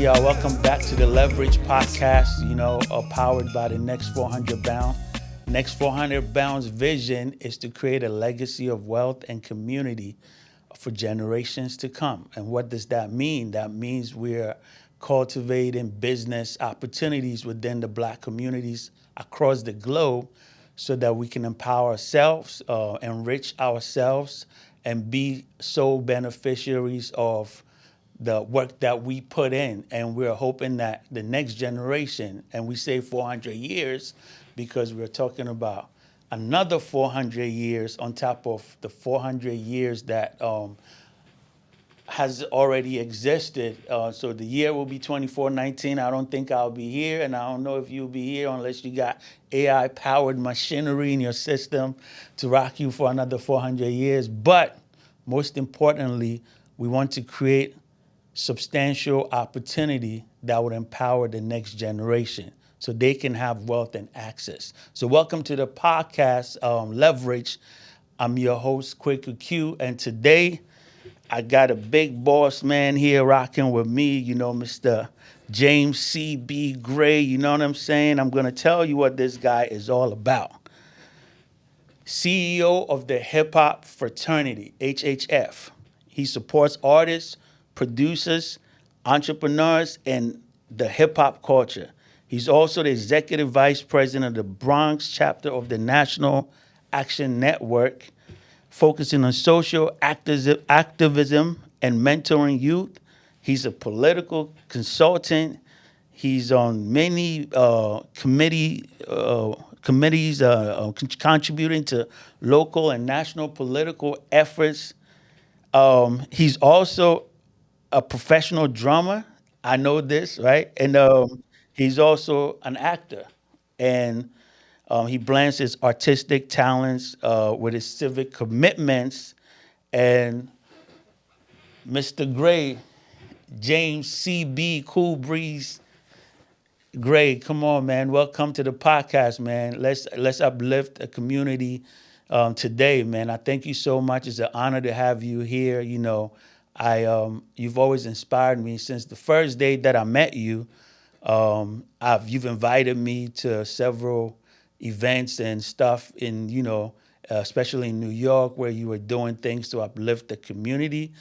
y'all. Welcome back to the Levrage Podcast, powered by the Next 400 Bound. Next 400 Bound's vision is to create a legacy of wealth and community for generations to come. And what does that mean? That means we're cultivating business opportunities within the Black communities across the globe so that we can empower ourselves, enrich ourselves, and be sole beneficiaries of the work that we put in. And we're hoping that the next generation, and we say 400 years because we're talking about another 400 years on top of the 400 years that has already existed. So the year will be 2419. I don't think I'll be here, and I don't know if you'll be here unless you got AI powered machinery in your system to rock you for another 400 years. But most importantly, we want to create substantial opportunity that would empower the next generation so they can have wealth and access. So welcome to the podcast, Leverage. I'm your host, Kweku Q, and today I got a big boss man here rocking with me, Mr. James C.B. Gray. You know what I'm saying? I'm going to tell you what this guy is all about. CEO of the Hip Hop Fraternity, HHF. He supports artists, producers, entrepreneurs, and the hip hop culture. He's also the executive vice president of the Bronx chapter of the National Action Network, focusing on social activism and mentoring youth. He's a political consultant. He's on many committees contributing to local and national political efforts. He's also a professional drummer. I know this, right? And he's also an actor. And he blends his artistic talents with his civic commitments. And Mr. Gray, James C.B. Cool Breeze Gray, come on, man. Welcome to the podcast, man. Let's uplift a community today, man. I thank you so much. It's an honor to have you here. You've always inspired me since the first day that I met you. You've invited me to several events and stuff especially in New York, where you were doing things to uplift the community.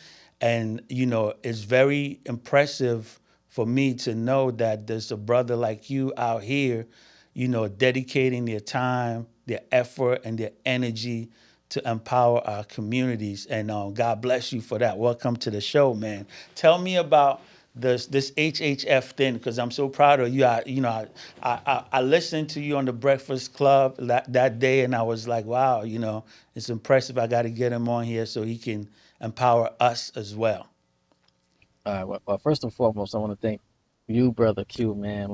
And, it's very impressive for me to know that there's a brother like you out here, dedicating their time, their effort, and their energy to empower our communities. And God bless you for that. Welcome to the show, man. Tell me about this HHF thing, because I'm so proud of you. I listened to you on the Breakfast Club that day, and I was like, wow, it's impressive. I got to get him on here so he can empower us as well. Well, first and foremost, I want to thank you, brother Q, man.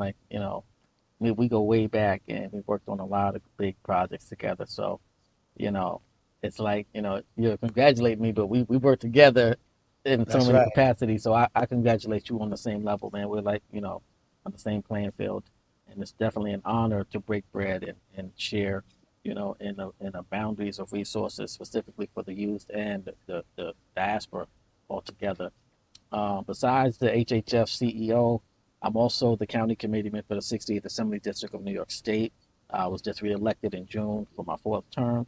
We go way back, and we worked on a lot of big projects together. So, you know, it's like, you congratulate me, but we work together in so That's many right. capacities. So I congratulate you on the same level, man. We're like, on the same playing field, and it's definitely an honor to break bread and share, in the boundaries of resources specifically for the youth and the diaspora altogether. Besides the HHF CEO, I'm also the county committeeman for the 68th Assembly District of New York State. I was just reelected in June for my fourth term.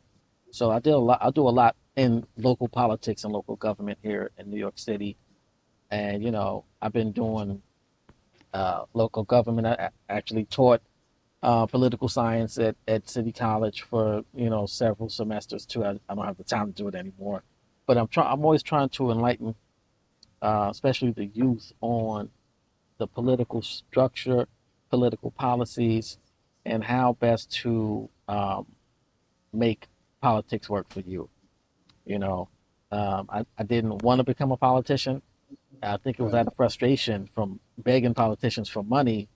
So I do a lot in local politics and local government here in New York City. And, I've been doing local government. I actually taught political science at City College for, several semesters too. I don't have the time to do it anymore. But I'm always trying to enlighten especially the youth, on the political structure, political policies, and how best to make politics work for you. I didn't want to become a politician. I think it was out of frustration from begging politicians for money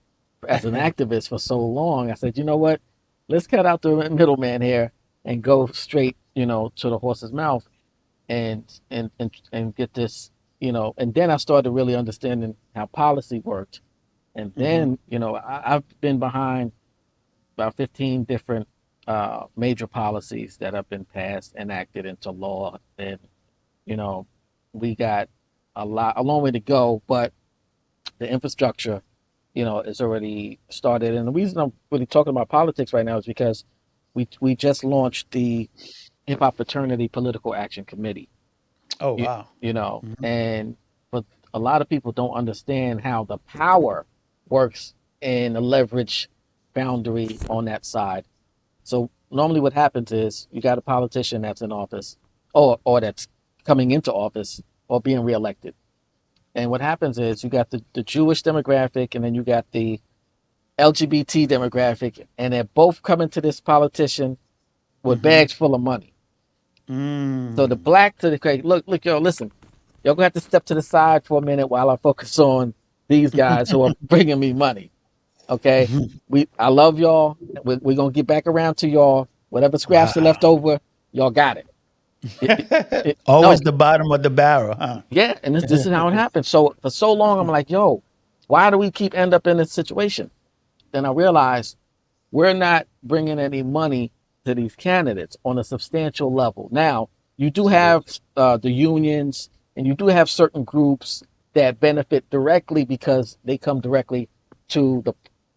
as an activist for so long. I said, you know what? Let's cut out the middleman here and go straight, to the horse's mouth and get this, and then I started really understanding how policy worked. And then, I've been behind about 15 different major policies that have been passed, enacted into law. And, we got a long way to go, but The infrastructure, is already started. And the reason I'm really talking about politics right now is because we just launched the Hip Hop Fraternity Political Action Committee. Oh You, wow. Hmm. and but a lot of people don't understand how the power works in the leverage boundary on that side. So normally what happens is you got a politician that's in office or that's coming into office or being reelected. And what happens is you got the Jewish demographic and then you got the LGBT demographic, and they're both coming to this politician with Hmm. bags full of money. So the Mm. black to the crazy, look, yo, listen, y'all gonna have to step to the side for a minute while I focus on these guys who are bringing me money. Okay, I love y'all. We're gonna get back around to y'all. Whatever scraps are Wow. left over, y'all got it. Always No, the bottom of the barrel, huh? yeah, and this is how it happens. So for so long, I'm like, yo, why do we keep end up in this situation? Then I realized we're not bringing any money to these candidates on a substantial level. Now, you do have Absolutely. the unions and you do have certain groups that benefit directly because they come directly to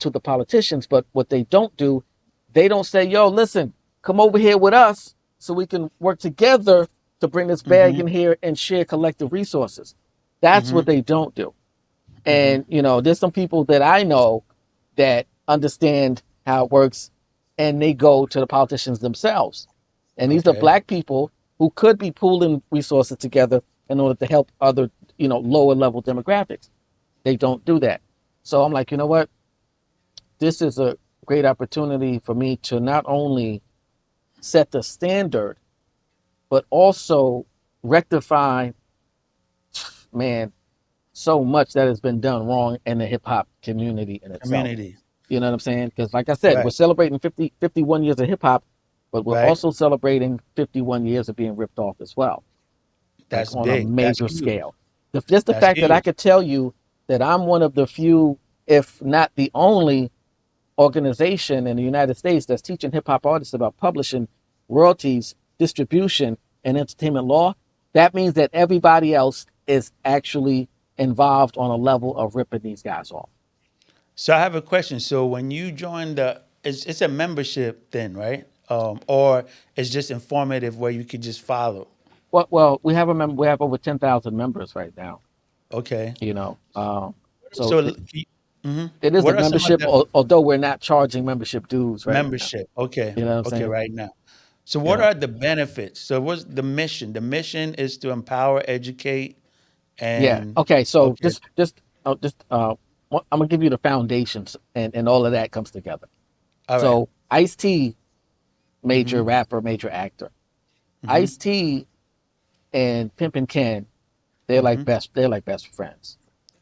the politicians. But what they don't do, they don't say, "Yo, listen, come over here with us so we can work together to bring this bag Hmm. in here and share collective resources." That's what Hmm. they don't do. Hmm. And there's some people that I know that understand how it works, and they go to the politicians themselves. And these are Okay. black people who could be pooling resources together in order to help other, lower level demographics. They don't do that. So I'm like, you know what? This is a great opportunity for me to not only set the standard, but also rectify, man, so much that has been done wrong in the hip hop community in itself. Community. You know what I'm saying? Because, like I said, we're Right. celebrating 51 years of hip hop, but we're Right. also celebrating 51 years of being ripped off as well, like That's on a big. That's major huge. scale. Just the That's fact that I huge. could tell you that I'm one of the few, if not the only, organization in the United States that's teaching hip hop artists about publishing, royalties, distribution, and entertainment law, that means that everybody else is actually involved on a level of ripping these guys off. So I have a question. So when you join it's a membership thing, right? Or it's just informative where you could just follow. Well, we have over 10,000 members right now. Okay. You know, so So, it is a what are some of membership, the although we're not charging membership dues right now. membership? Okay. You know what I'm Okay. saying? Right now. So You what know, are the benefits? So what's the mission? The mission is to empower, educate, yeah. and Okay, so okay. I'm gonna give you the foundations, and all of that comes together. All right. So Ice T, major Mm-hmm. rapper, major actor. Mm-hmm. Ice T and Pimpin' Ken, Mm-hmm. they're like best friends.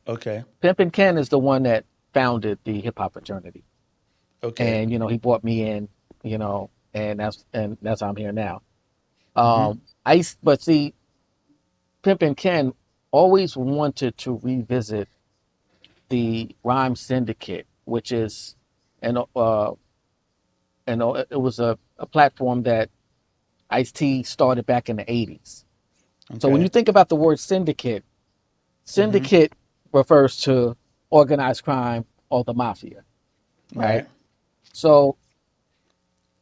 Okay. Pimpin' Ken is the one that founded the Hip Hop Fraternity, Okay. and he brought me in, and that's how I'm here now. Mm-hmm. But see, Pimpin' Ken always wanted to revisit the Rhyme Syndicate, which is and it was a platform that Ice T started back in the '80s. So when you Okay. think about the word syndicate, Mm-hmm. syndicate refers to organized crime or the mafia, right? Right. So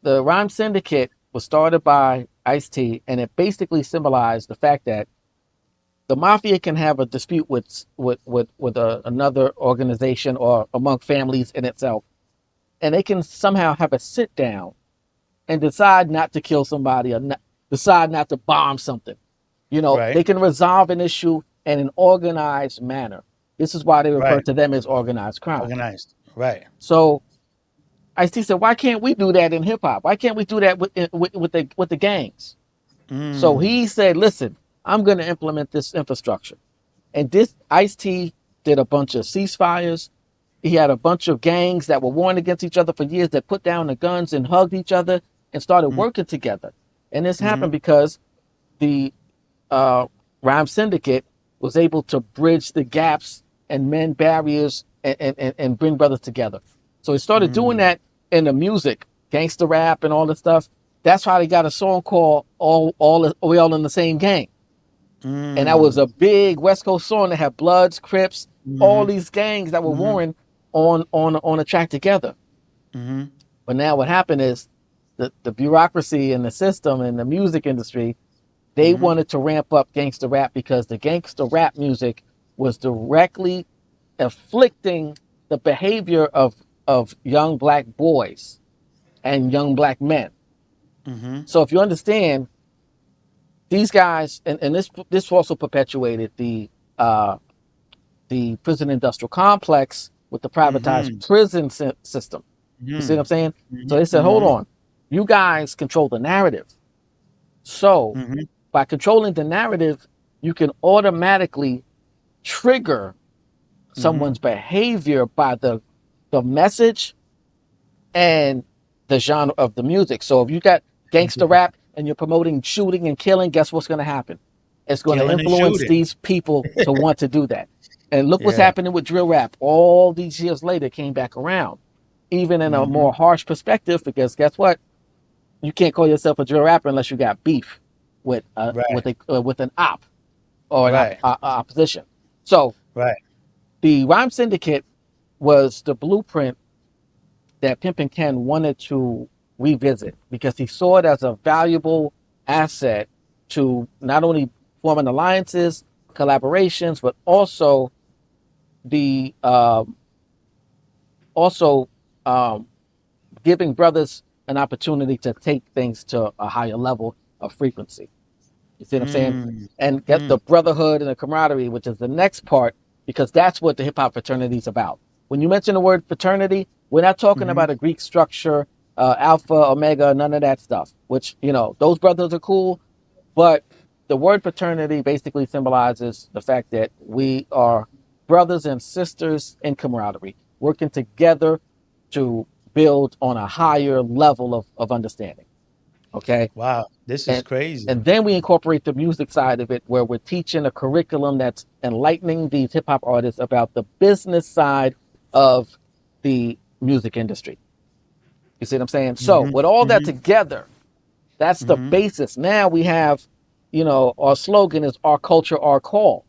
the Rhyme Syndicate was started by Ice T, and it basically symbolized the fact that the mafia can have a dispute with another organization or among families in itself, and they can somehow have a sit down and decide not to kill somebody or decide not to bomb something. Right. They can resolve an issue in an organized manner. This is why they refer Right. to them as organized crime. Organized. Right. So Ice T said, "Why can't we do that in hip hop? Why can't we do that with the gangs?" So Mm. he said, "Listen, I'm going to implement this infrastructure." And this Ice T did a bunch of ceasefires. He had a bunch of gangs that were warring against each other for years that put down the guns and hugged each other and started Mm. working together. And this Mm-hmm. happened because the uh, Rhyme Syndicate was able to bridge the gaps and mend barriers and bring brothers together. So he started doing Mm. that in the music, gangster rap and all this stuff. That's how they got a song called "We All in the Same Gang." And that was Mm. a big West Coast song that had Bloods, Crips, all Mhm. these gangs that were Mhm. warring on a track together. Mhm. But now what happened is the bureaucracy and the system and the music industry, they Mhm. wanted to ramp up gangster rap because the gangster rap music was directly afflicting the behavior of young black boys and young black men. Mhm. So if you understand, these guys, and this also perpetuated uh, the prison industrial complex with the privatized Mhm. prison system. You see what I'm Mhm. saying? So Mhm. they said, hold Mhm. on, you guys control the narrative. So Mhm. by controlling the narrative, you can automatically trigger Mhm. someone's behavior by the message and the genre of the music. So if you got gangster rap and you're promoting shooting and killing, guess what's going to happen? It's going to Killing and influence shooting. these people to want to do that. And look what's Yeah. happening with drill rap. All these years later, it came back around, even in a more Mhm. harsh perspective. Because guess what? You can't call yourself a drill rapper unless you got beef Right. with an op or an Right. opposition. So Right. the Rhyme Syndicate was the blueprint that Pimpin' Ken wanted to revisit because he saw it as a valuable asset to not only forming alliances, collaborations, but also the also um, giving brothers an opportunity to take things to a higher level of frequency. You see what I'm saying? Mm. And get the Mm. brotherhood and the camaraderie, which is the next part, because that's what the hip hop fraternity is about. When you mention the word fraternity, we're not talking Mhm. about a Greek structure, alpha, omega, none of that stuff, which, those brothers are cool. But the word fraternity basically symbolizes the fact that we are brothers and sisters in camaraderie, working together to build on a higher level of understanding. Okay, Wow. This is and crazy. and then we incorporate the music side of it where we're teaching a curriculum that's enlightening these hip hop artists about the business side of the music industry. You see what I'm saying? So Mhm. with all that Mhm. together, that's the Mhm. basis. Now we have, our slogan is our culture, our call.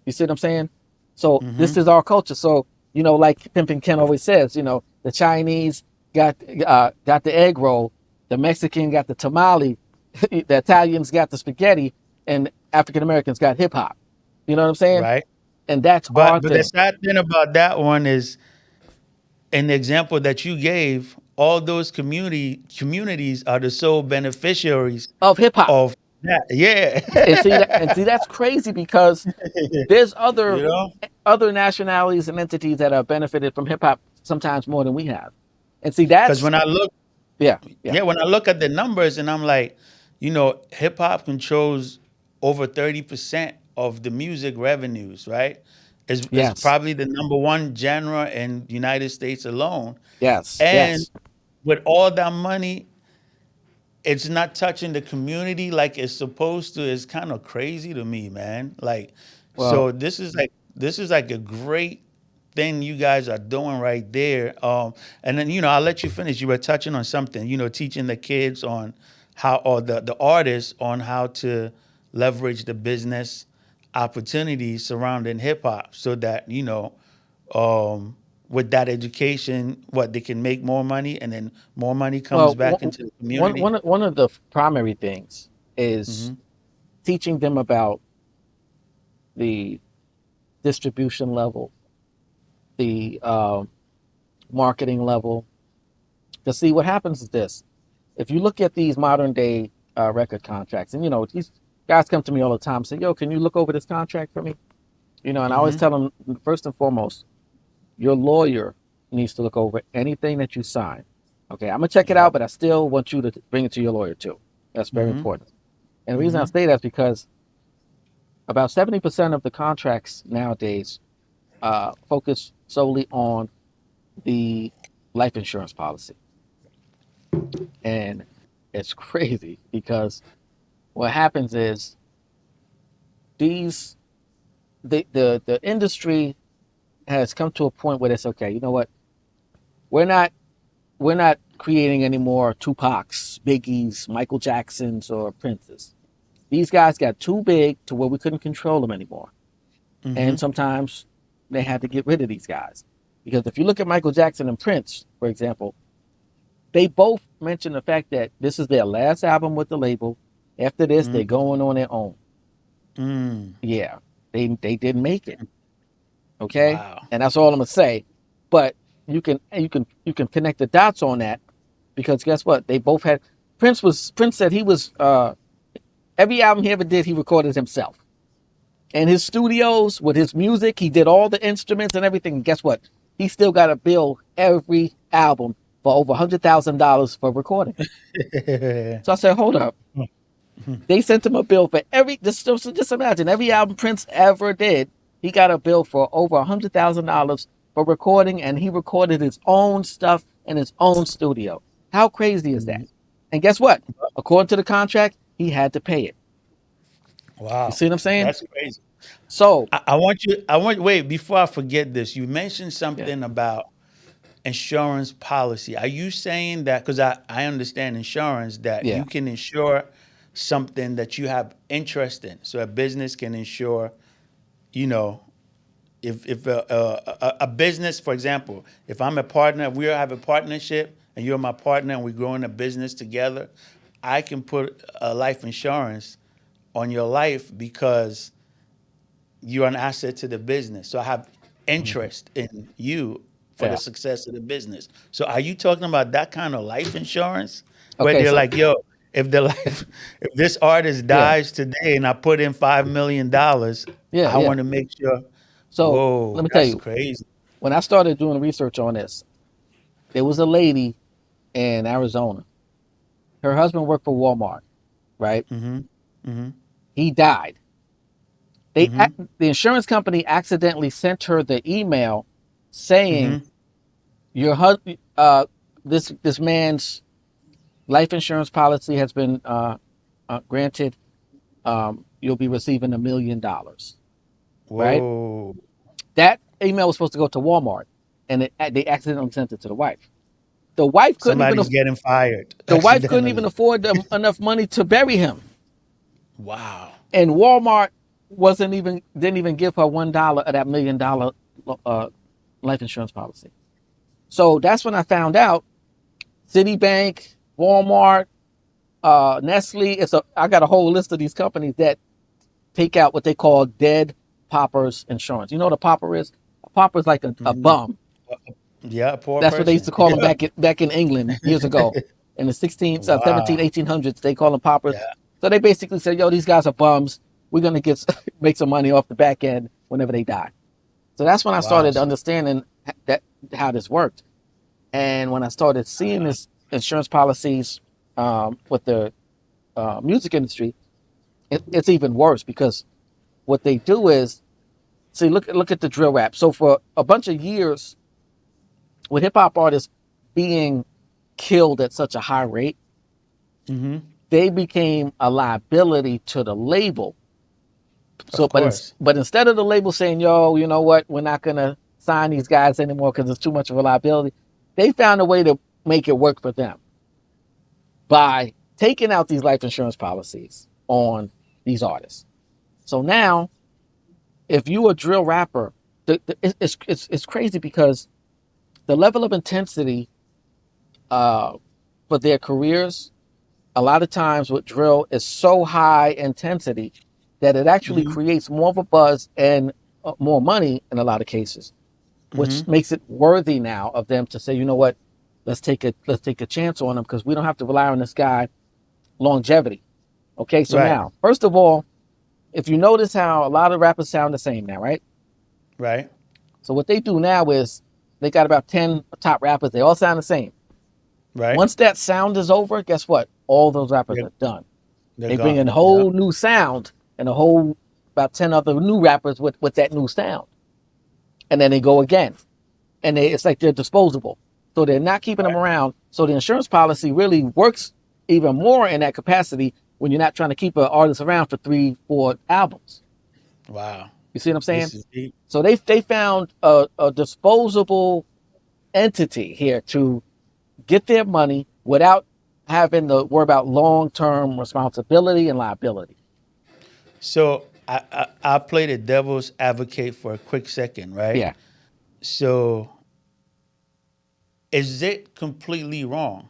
You see what I'm saying? So this Mhm. is our culture. So, like Pimpin' Ken always says, the Chinese got the egg roll, the Mexican got the tamale, the Italians got the spaghetti, and African Americans got hip hop. You know what I'm saying? Right. And that's our But the thing sad thing about that one is, in the example that you gave, all those communities are the sole beneficiaries of hip hop. of that. And see Yeah. that's crazy because there's You know? other nationalities and entities that have benefited from hip hop sometimes more than we have. And see Because that's when I look, yeah, yeah, yeah, when I look at the numbers and I'm like, hip hop controls over 30% of the music revenues, right? Is yes, probably the number one genre in the United States alone. yes, And yes. with all that money, it's not touching the community like it's supposed to. It's kind of crazy to me, man. Like, Well, so this is like a great thing you guys are doing right there. And then I'll let you finish. You were touching on something, teaching the kids on how, or the artists on how to leverage the business opportunities surrounding hip hop, so that um, with that education, what they can make more money, and then more money comes well, back into the one community. one one of the primary things is Hmm. teaching them about the distribution level, the marketing level. To see what happens is this: if you look at these modern day record contracts, and these guys come to me all the time, and say, "Yo, can you look over this contract for me?" And I always Hmm. tell them first and foremost, your lawyer needs to look over anything that you sign. Okay, I'm gonna check it Yep. out, but I still want you to bring it to your lawyer too. That's very Hmm. important. And the reason I Hmm. say that is because about 70% of the contracts nowadays focus solely on the life insurance policy. And it's crazy because what happens is these the industry has come to a point where it's okay, you know what? We're not we're not creating any more Tupacs, Biggies, Michael Jacksons, or Princes. These guys got too big to where we couldn't control them anymore. Mm-hmm. And sometimes they had to get rid of these guys. Because if you look at Michael Jackson and Prince, for example, they both mentioned the fact that this is their last album with the label. After this, they're going on their own. Mm. Yeah, they didn't make it. Okay, Wow. and that's all I'm gonna say. But you can connect the dots on that because guess what? They both had Prince said he was every album he ever did he recorded himself. In his studios with his music, he did all the instruments and everything. And guess what? He still got a bill every album for over $100,000 for recording. So I said, hold up. They sent him a bill for every. Just imagine every album Prince ever did. He got a bill for over $100,000 for recording, and he recorded his own stuff in his own studio. How crazy is that? And guess what? According to the contract, he had to pay it. You Wow. see what I'm saying? That's crazy. So Wait, before I forget this, you mentioned yeah, something about insurance policy. Are you saying that, because I understand insurance, that yeah. you can insure something that you have interest in? So a business can insure, you know, if a business, for example, if I'm a partner, we have a partnership and you're my partner and we're growing a business together, I can put a life insurance on your life because you're an asset to the business. So I have Mhm. interest in you for the Yeah. success of the business. So are you talking about that kind of life insurance where Okay. they're So like, yo, if the life, if this artist yeah, dies today and I put in $5 million, yeah, I yeah. want to make sure. So Whoa, let me tell that's you, crazy. when I started doing research on this, there was a lady in Arizona. Her husband worked for Walmart, right? Mm-hmm. Mm-hmm. He died. They Mm-hmm. the insurance company accidentally sent her the email saying Mm-hmm. your husband, this man's life insurance policy has been granted. You'll be receiving $1 million, right? Whoa. That email was supposed to go to Walmart, and they accidentally sent it to the wife. The wife couldn't even Somebody's getting fired the wife couldn't even accidentally. afford enough money to bury him, Wow. and Walmart wasn't even didn't even give her $1 of that $1 million uh, life insurance policy. So that's when I found out Citibank, Walmart, Nestle. I got a whole list of these companies that take out what they call dead paupers insurance. You know what a pauper is? A pauper is like a Mm-hmm. bum. Yeah, a poor That's what they used person. to call them Yeah. back in England years ago. In the 16th, 17, Wow. 1800s, they call them paupers. Yeah. So they basically said, yo, these guys are bums. We're going to get make some money off the back end whenever they die. So that's when I Wow. started understanding that how this worked. And when I started seeing this insurance policies with the music industry, it's even worse because what they do is, see, look at the drill rap. So for a bunch of years, with hip hop artists being killed at such a high rate, Mm-hmm. they became a liability to the label. So, Of course. but instead of the label saying, "Yo, you know what? We're not gonna sign these guys anymore because it's too much of a liability," they found a way to make it work for them by taking out these life insurance policies on these artists. So now, if you a drill rapper, it's crazy because the level of intensity for their careers, a lot of times with drill is so high intensity that it actually Mm-hmm. creates more of a buzz and more money in a lot of cases, which Mm-hmm. makes it worthy now of them to say, you know what, let's take a chance on him because we don't have to rely on this guy longevity. Okay, so Right. now, first of all, if you notice how a lot of rappers sound the same now, right? Right. So what they do now is they got about 10 top rappers, they all sound the same. Right. Once that sound is over, guess what? All those rappers They're are done. they're They bring in a gone. Yep. whole new sound and a whole about 10 other new rappers with that new sound. And then they go again. And it's like they're disposable. So they're not keeping them Right. around. So the insurance policy really works even more in that capacity when you're not trying to keep an artist around for 3, 4 albums. Wow. You see what I'm saying? This is deep. So they found a disposable entity here to get their money without having to worry about long term responsibility and liability. So I play the devil's advocate for a quick second, right? Yeah. So is it completely wrong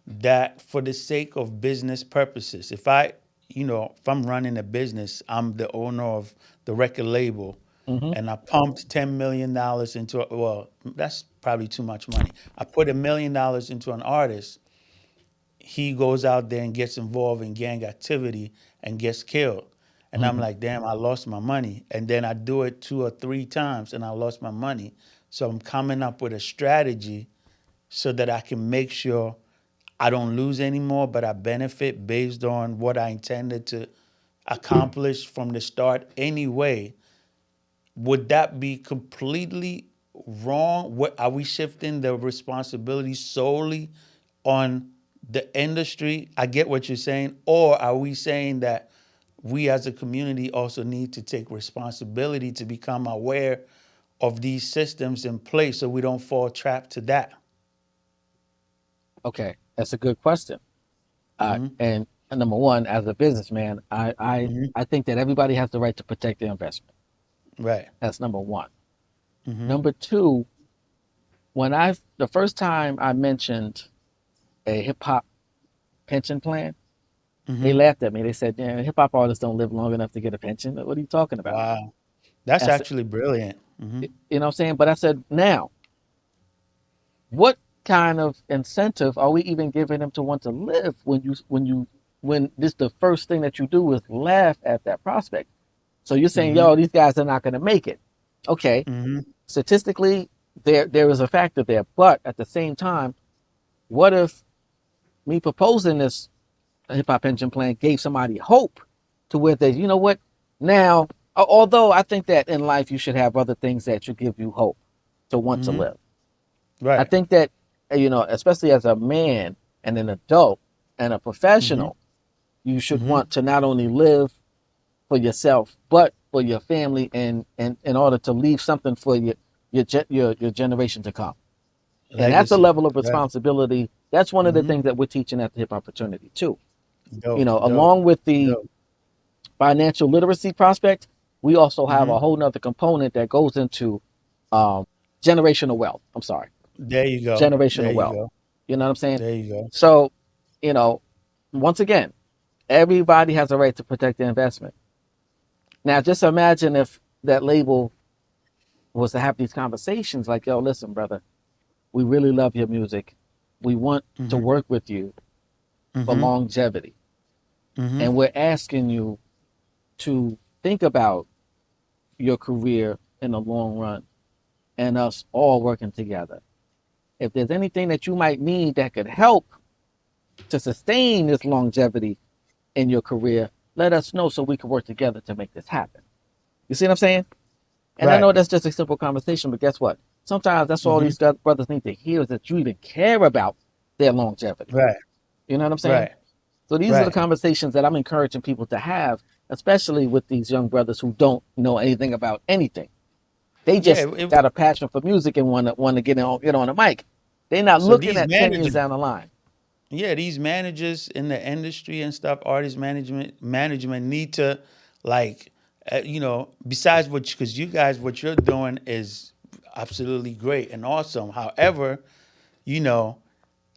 that for the sake of business purposes, if I'm running a business, I'm the owner of the record label, Mm-hmm. and I pumped $10 million into it. Well, that's probably too much money. I put $1 million into an artist. He goes out there and gets involved in gang activity and gets killed. And I'm Mm-hmm. like, damn, I lost my money. And then I do it 2 or 3 times and I lost my money. So I'm coming up with a strategy so that I can make sure I don't lose anymore, but I benefit based on what I intended to accomplish from the start anyway. Would that be completely wrong? What are we shifting the responsibility solely on the industry? I get what you're saying. Or are we saying that we as a community also need to take responsibility to become aware of these systems in place so we don't fall trapped to that? Okay, that's a good question. Mm-hmm. And number one, as a businessman, Mm-hmm. I think that everybody has the right to protect their investment. Right. That's number one. Mm-hmm. Number two, the first time I mentioned a hip hop pension plan, they Mm-hmm. laughed at me. They said, "Yeah, hip hop artists don't live long enough to get a pension. What are you talking about?" Wow. That's I said, actually brilliant. Mm-hmm. you know what I'm saying? But I said, now, what kind of incentive are we even giving them to want to live when this the first thing that you do is laugh at that prospect? So you're saying, Mm-hmm. yo, these guys are not going to make it. Okay, Mm-hmm. statistically, there is a factor there, but at the same time, what if me proposing this hip hop pension plan gave somebody hope to where they, you know what, now, although I think that in life you should have other things that should give you hope to want to Mm-hmm. live. I Right. think that, especially as a man and an adult and a Mm-hmm. professional, you should Mm-hmm. want to not only live for yourself, but for your family, and in order to leave something for your generation to come. And that's a Legacy. level of Right. responsibility. That's one of the Mm-hmm. things that we're teaching at the Hip Hop Fraternity too. Dope. Dope. Along with the Dope. financial literacy prospect, we also have Mm-hmm. a whole nother component that goes into um, generational wealth. I'm sorry, There you go. There generational you wealth. go. You know what I'm saying? There you go. So, you know, once again, everybody has a right to protect their investment. Now, just imagine if that label was to have these conversations like, yo, listen, brother, we really love your music. We want to Mm-hmm. work with you for Mm-hmm. longevity. Mm-hmm. And we're asking you to think about your career in the long run and us all working together. If there's anything that you might need that could help to sustain this longevity in your career, let us know so we can work together to make this happen. You see what I'm saying? And I Right. know that's just a simple conversation, but guess what? Sometimes that's all Mm-hmm. these brothers need to hear is that you even care about their longevity. Right. You know what I'm saying? Right. So these are the Right. conversations that I'm encouraging people to have, especially with these young brothers who don't know anything about anything. They Yeah. just got a passion for music and want to get on a mic. They're not So looking these at 10 years managers, down the line. yeah, these managers in the industry and stuff, artist management need to, like, besides what, because you guys, what you're doing is absolutely great and awesome. However, you know,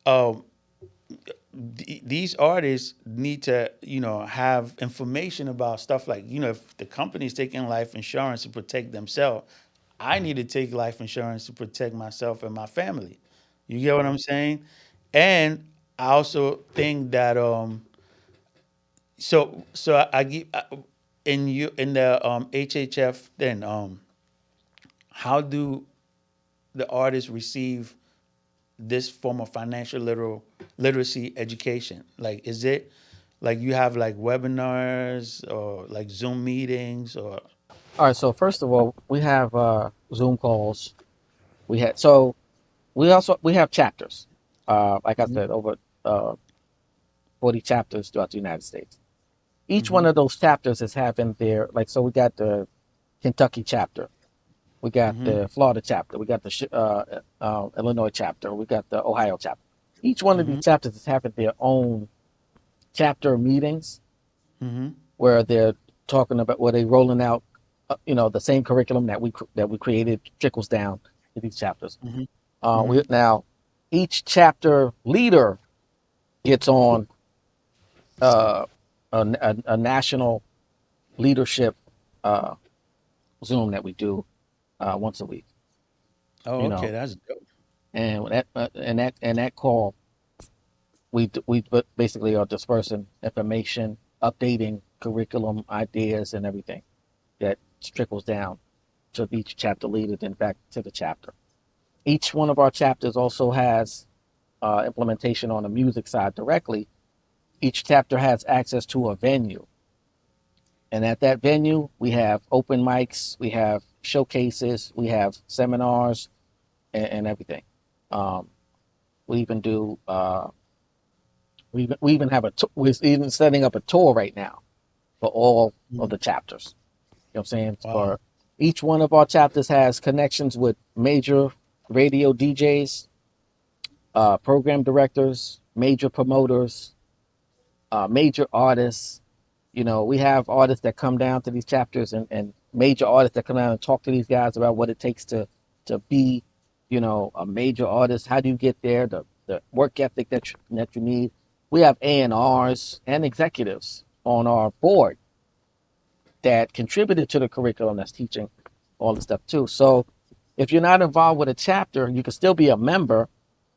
um, these artists need to, have information about stuff like, if the company's taking life insurance to protect themselves, I need to take life insurance to protect myself and my family. You get what I'm saying? And I also think that I give in the HHF then how do the artists receive this form of financial literacy education? Like, is it like you have like webinars or like Zoom meetings or? All right. So first of all, we have Zoom calls. We have chapters. Like I Mhm. said, over uh, 40 chapters throughout the United States. Each one Mhm. of those chapters is having their like. So we got the Kentucky chapter. We got Mhm. the Florida chapter. We got the Illinois chapter. We got the Ohio chapter. Each one of these Mhm. chapters is having their own chapter meetings Mhm. where they're talking about where they rolling out, the same curriculum that we created trickles down to these chapters. Hmm. We Hmm. now each chapter leader gets on uh, a national leadership uh, Zoom that we do once a week. Oh, You okay, know, that's dope. and that call, we basically are dispersing information, updating curriculum ideas, and everything that trickles down to each chapter leader, then back to the chapter. Each one of our chapters also has implementation on the music side directly. Each chapter has access to a venue, and at that venue, we have open mics, we have showcases, we have seminars, and everything. Um, we even do. We even have we're even setting up a tour right now for all of Mm. the chapters. You know what I'm saying? Wow. For each one of our chapters has connections with major radio DJs, program directors, major promoters, major artists. We have artists that come down to these chapters, and major artists that come down and talk to these guys about what it takes to be, a major artist. How do you get there? The work ethic that you need. We have A&Rs and executives on our board that contributed to the curriculum that's teaching all the stuff too. So if you're not involved with a chapter, you can still be a member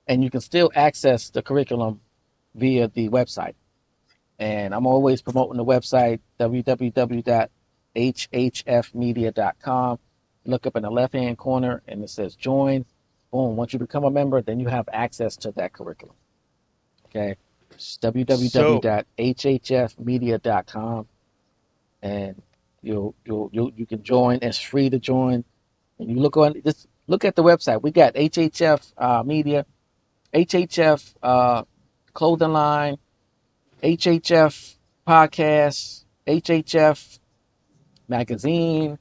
and you can still access the curriculum via the website. And I'm always promoting the website, www.hhfmedia.com. Look up in the left hand corner and it says join. Boom. Once you become a member, then you have access to that curriculum. Okay. So, www.hhfmedia.com. And you can join. It's free to join. And you just look at the website. We got HHF Media, HHF Clothing Line, HHF Podcast, HHF Magazine.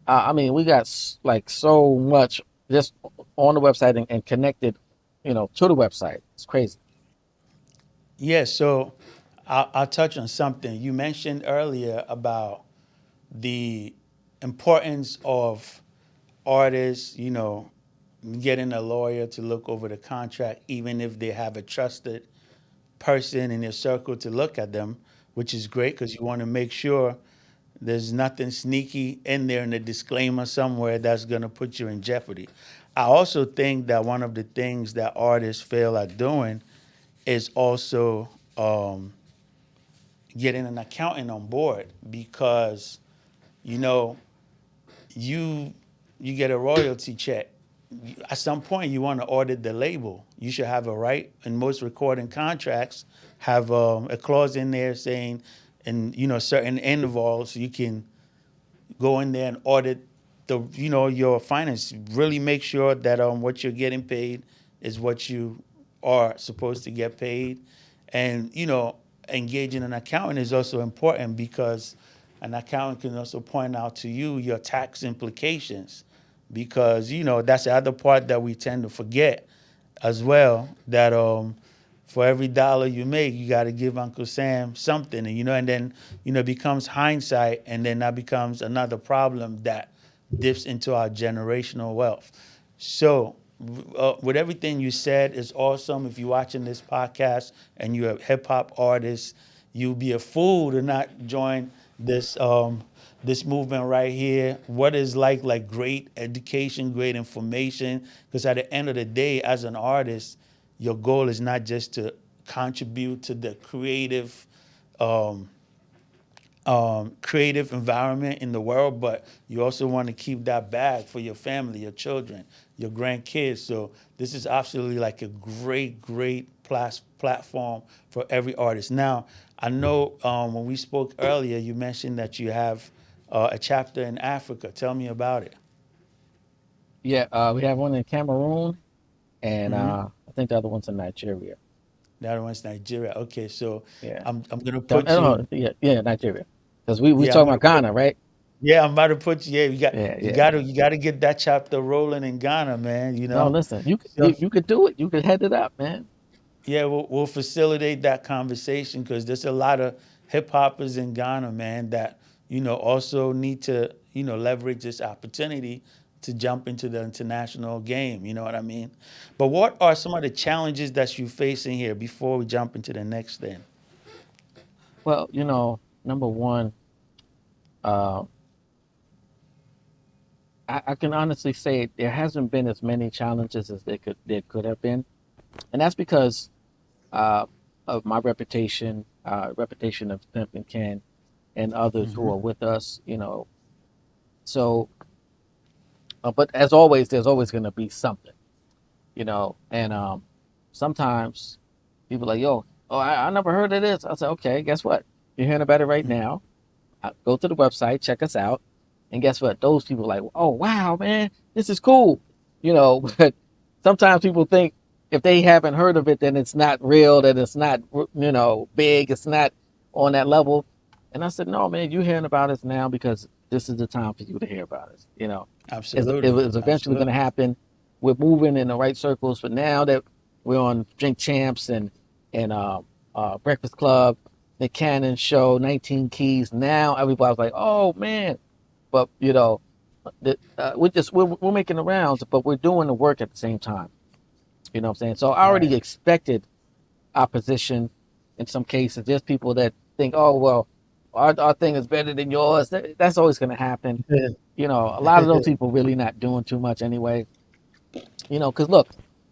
I mean, we got like so much just on the website and connected, to the website. It's crazy. yeah, so I'll touch on something. You mentioned earlier about the importance of artists, getting a lawyer to look over the contract, even if they have a trusted person in their circle to look at them, which is great because you want to make sure there's nothing sneaky in there in the disclaimer somewhere that's going to put you in jeopardy. I also think that one of the things that artists fail at doing is also getting an accountant on board because you know you you get a royalty check. At some point, you want to audit the label. You should have a right, and most recording contracts have a clause in there saying, and certain intervals you can go in there and audit your finance. Really make sure that what you're getting paid is what you are supposed to get paid, and engaging an accountant is also important because an accountant can also point out to you your tax implications because that's the other part that we tend to forget as well, that for every dollar you make, you got to give Uncle Sam something, and then it becomes hindsight, and then that becomes another problem that dips into our generational wealth. So, with everything you said is awesome. If you're watching this podcast and you're a hip hop artist, you'd be a fool to not join this movement right here. What is like great education, great information? Because at the end of the day, as an artist, your goal is not just to contribute to the um, creative environment in the world, but you also want to keep that bag for your family, your children, your grandkids. So this is absolutely like a great platform for every artist. Now, I know when we spoke earlier, you mentioned that you have a chapter in Africa. Tell me about it. Yeah, we have one in Cameroon, and Hmm. I think the other one's in Nigeria. The other one's Nigeria. Okay, so Yeah, I'm gonna I put don't you. know. Yeah, Nigeria. Because we Yeah, I'm talking gonna about put. Ghana, right? Yeah, I'm about to put you. Yeah, Yeah, you yeah. got to get that chapter rolling in Ghana, man. No, listen, So you could do it. You could head it up, man. yeah, we'll facilitate that conversation because there's a lot of hip hoppers in Ghana, man, that also need to, leverage this opportunity to jump into the international game. You know what I mean? But what are some of the challenges that you're facing here before we jump into the next thing? Well, number one, uh, I can honestly say there hasn't been as many challenges as there could have been, and that's because uh, of my reputation of Pimp and Ken and others who Mm-hmm. are with us. So, but as always, there's always going to be something, and sometimes people are like, yo, oh, I never heard of this. I say, okay, guess what? You're hearing about it right now. Go to the website, check us out, and guess what? Those people are like, oh wow, man, this is cool, But sometimes people think if they haven't heard of it, then it's not real, that it's not, big, it's not on that level. And I said, no, man, you're hearing about us now because this is the time for you to hear about us. It Absolutely. was eventually going to Absolutely. happen. We're moving in the right circles, but now that we're on Drink Champs and Breakfast Club, the Cannon Show, 19 Keys. Now everybody's like, "Oh man!" But we're making the rounds, but we're doing the work at the same time. You know what I'm saying? So I already Right. expected opposition in some cases. There's people that think, "Oh well, our thing is better than yours." That's always going to happen. A lot of those people really not doing too much anyway. Because look,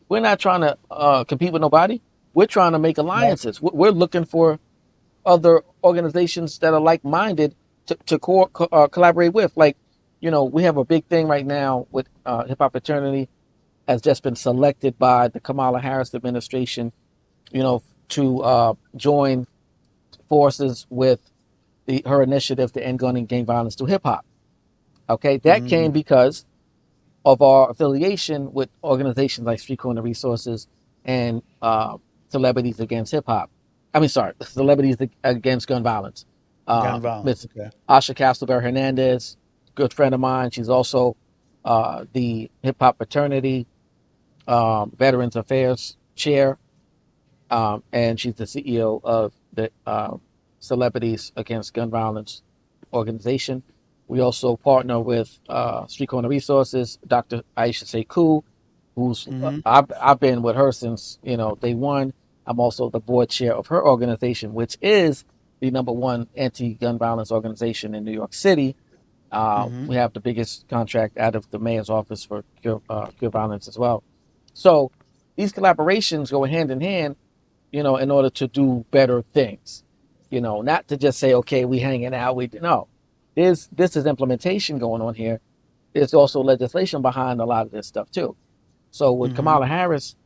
we're not trying to compete with nobody. We're trying to make Right. alliances. We're looking for other organizations that are like-minded to collaborate with. Like, we have a big thing right now with Hip Hop Fraternity has just been selected by the Kamala Harris administration, to join forces with her initiative to end gun and gang violence through hip hop. Okay, that came Mm. because of our affiliation with organizations like Street Corner Resources and Celebrities Against Hip Hop. I mean, sorry, Celebrities Against Gun Violence. Gun violence. Miss Okay. Asha Castleberry Hernandez, good friend of mine. She's also the Hip Hop Fraternity Veterans Affairs Chair, and she's the CEO of the Celebrities Against Gun Violence organization. We also partner with Street Corner Resources, Dr. Aisha Sekou, who's Mm-hmm. I've been with her since day one. I'm also the board chair of her organization, which is the number one anti-gun violence organization in New York City. Mm-hmm. We have the biggest contract out of the mayor's office for cure violence as well. So these collaborations go hand in hand, in order to do better things. Not to just say, okay, we hanging out. We no, this is implementation going on here. There's also legislation behind a lot of this stuff too. So with Mm-hmm. Kamala Harris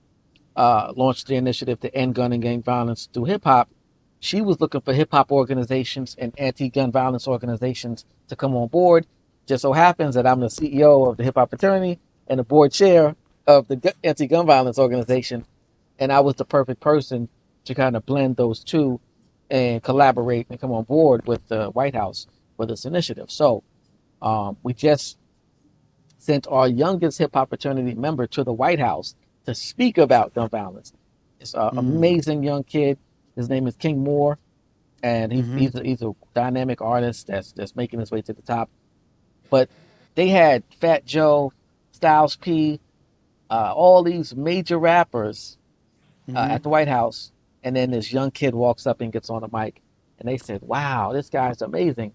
launched the initiative to end gun and gang violence through hip hop, she was looking for hip hop organizations and anti-gun violence organizations to come on board. Just so happens that I'm the CEO of the Hip Hop Fraternity and the board chair of the anti-gun violence organization, and I was the perfect person to kind of blend those two and collaborate and come on board with the White House for this initiative. So we just sent our youngest hip hop fraternity member to the White House to speak about gun violence. It's an Mm. amazing young kid. His name is King Moore, and he's Mm-hmm. he's a, he's a dynamic artist that's making his way to the top. But they had Fat Joe, Styles P, all these major rappers Mm-hmm. at the White House, and then this young kid walks up and gets on the mic, and they said, "Wow, this guy's amazing,"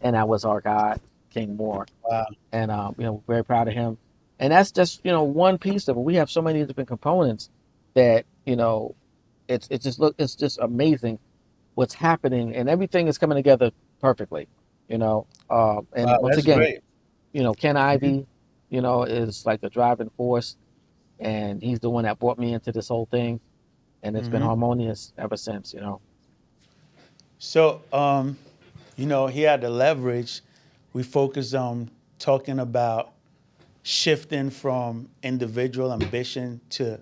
and that was our guy, King Moore, Wow. and we're very proud of him. And that's just one piece of it. We have so many different components that it's just amazing what's happening, and everything is coming together perfectly. And Wow. once That's again, great. Ken Mm-hmm. Ivy, is like the driving force, and he's the one that brought me into this whole thing, and it's been Mm-hmm. harmonious ever since. So, here at the leverage, we focus on talking about shifting from individual ambition to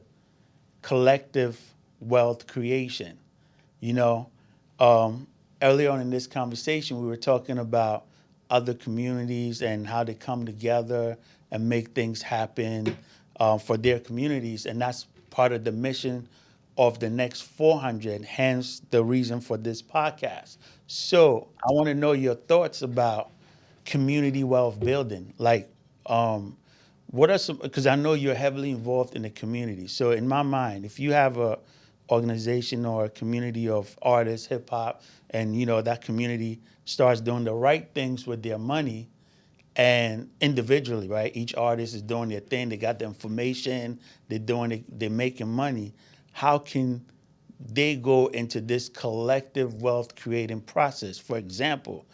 collective wealth creation. You know, um, earlier on in this conversation, we were talking about other communities and how they come together and make things happen for their communities, and that's part of the mission of the next 400, hence the reason for this podcast. So I want to know your thoughts about community wealth building. Like, what are some, because I know you're heavily involved in the community. So in my mind, if you have a organization or a community of artists, hip hop, and that community starts doing the right things with their money, and individually, right? Each artist is doing their thing. They got the information. They're doing it. They're making money. How can they go into this collective wealth creating process? For example,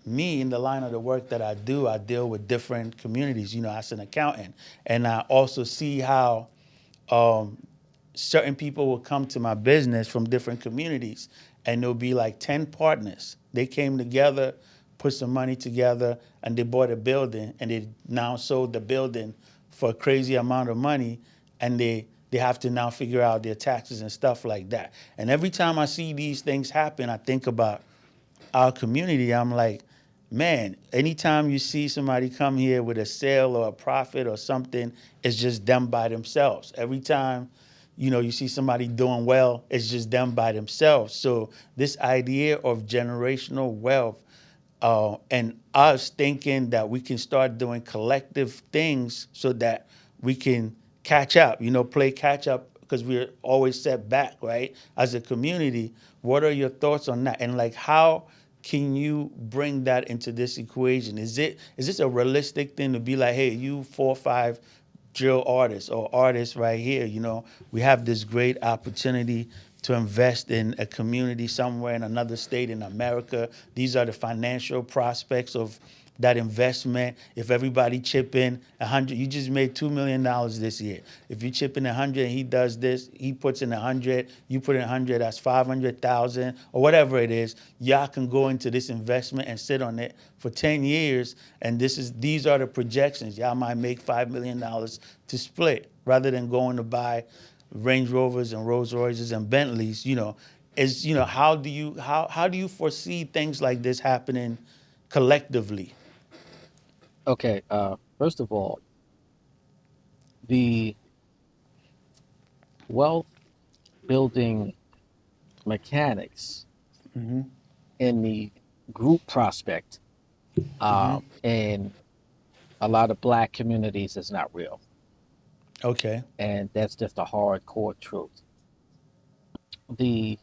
me in the line of the work that I do, I deal with different communities. As an accountant, and I also see how um, certain people will come to my business from different communities, and there'll be like 10 partners. They came together, put some money together, and they bought a building, and they now sold the building for a crazy amount of money, and they have to now figure out their taxes and stuff like that. And every time I see these things happen, I think about our community. I'm like, man, anytime you see somebody come here with a sale or a profit or something, it's just them by themselves. Every time, you see somebody doing well, it's just them by themselves. So this idea of generational wealth, and us thinking that we can start doing collective things so that we can catch up, play catch up, because we're always set back, right? As a community, what are your thoughts on that? And like, how can you bring that into this equation? Is this a realistic thing to be like, hey, you 4 or 5 drill artists or artists right here, we have this great opportunity to invest in a community somewhere in another state in America. These are the financial prospects of that investment. If everybody chip in 100, you just made $2 million this year. If you chip in 100, and he does this, he puts in 100, you put in 100, that's 500,000 or whatever it is. Y'all can go into this investment and sit on it for 10 years, and these are the projections. Y'all might make $5 million to split, rather than going to buy Range Rovers and Rolls Royces and Bentleys. How do you foresee things like this happening collectively? Okay. First of all, the wealth building mechanics Mm-hmm. in the group prospect Mm-hmm. in a lot of black communities is not real. Okay. And that's just a hardcore truth. The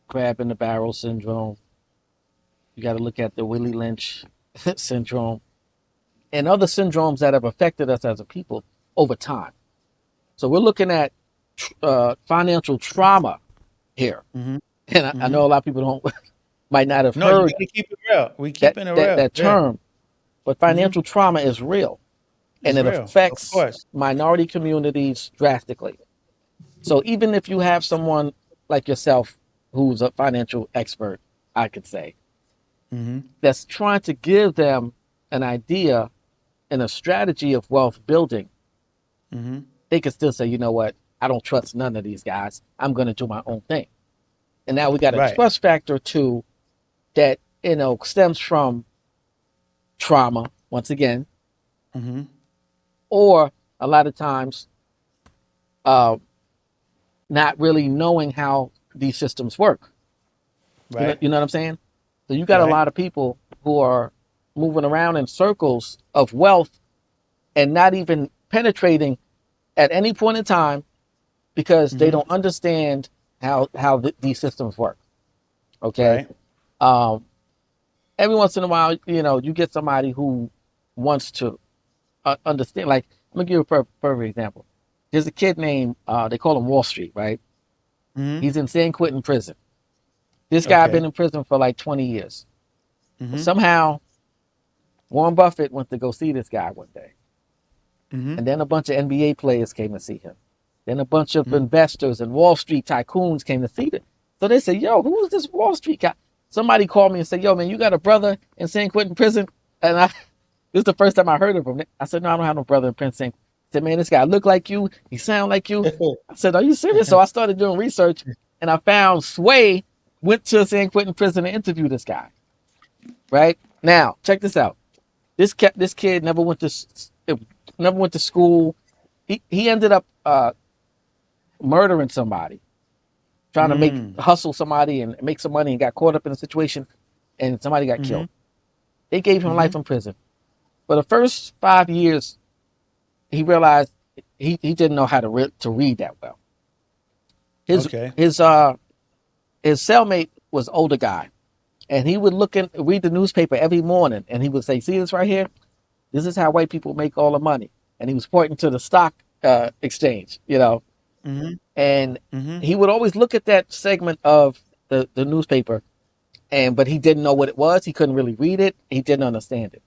crab in the barrel syndrome, you got to look at the Willie Lynch syndrome and other syndromes that have affected us as a people over time. So we're looking at financial trauma here. Mm-hmm. And I Mm-hmm. know a lot of people don't might not have No, you heard gotta keep it real. We that keeping it that, real. that Yeah. term, but Mm-hmm. financial trauma is real and It's it real. Of affects course. minority communities drastically. So even if you have someone like yourself who's a financial expert, I could say, Mm-hmm. that's trying to give them an idea and a strategy of wealth building, Mm-hmm. they could still say, you know what, I don't trust none of these guys. I'm going to do my own thing. And now we got a Right. trust factor too that, stems from trauma, once again, Mm-hmm. or a lot of times uh, not really knowing how these systems work. Right. You know what I'm saying? So you got a Right. lot of people who are moving around in circles of wealth and not even penetrating at any point in time because they Mm-hmm. don't understand how these systems work. Okay. Right. Um, every once in a while, you get somebody who wants to understand. Like, let me give you a perfect example. There's a kid named, they call him Wall Street, right? Mm-hmm. He's in San Quentin prison. This guy been Okay. in prison for like 20 years. Mm-hmm. Somehow, Warren Buffett went to go see this guy one day. Mm-hmm. And then a bunch of NBA players came to see him. Then a bunch of Mm-hmm. investors and Wall Street tycoons came to see him. So they said, yo, who is this Wall Street guy? Somebody called me and said, yo, man, you got a brother in San Quentin prison? And this is the first time I heard of him. I said, no, I don't have no brother in prison. He said, man, this guy look like you. He sound like you. I said, are you serious? So I started doing research and I found Sway went to San Quentin prison to interview this guy. Right? Now, check this out. This kid never went to school. He ended up murdering somebody, trying to Mm. hustle somebody and make some money, and got caught up in a situation, and somebody got Mm-hmm. killed. They gave him Mm-hmm. life in prison. For the first 5 years, he realized he didn't know how to read that well. His Okay. his uh his cellmate was an older guy, and he would read the newspaper every morning, and he would say, "See this right here? This is how white people make all the money." And he was pointing to the stock exchange, Mm-hmm. and Mm-hmm. he would always look at that segment of the newspaper, but he didn't know what it was. He couldn't really read it. He didn't understand it.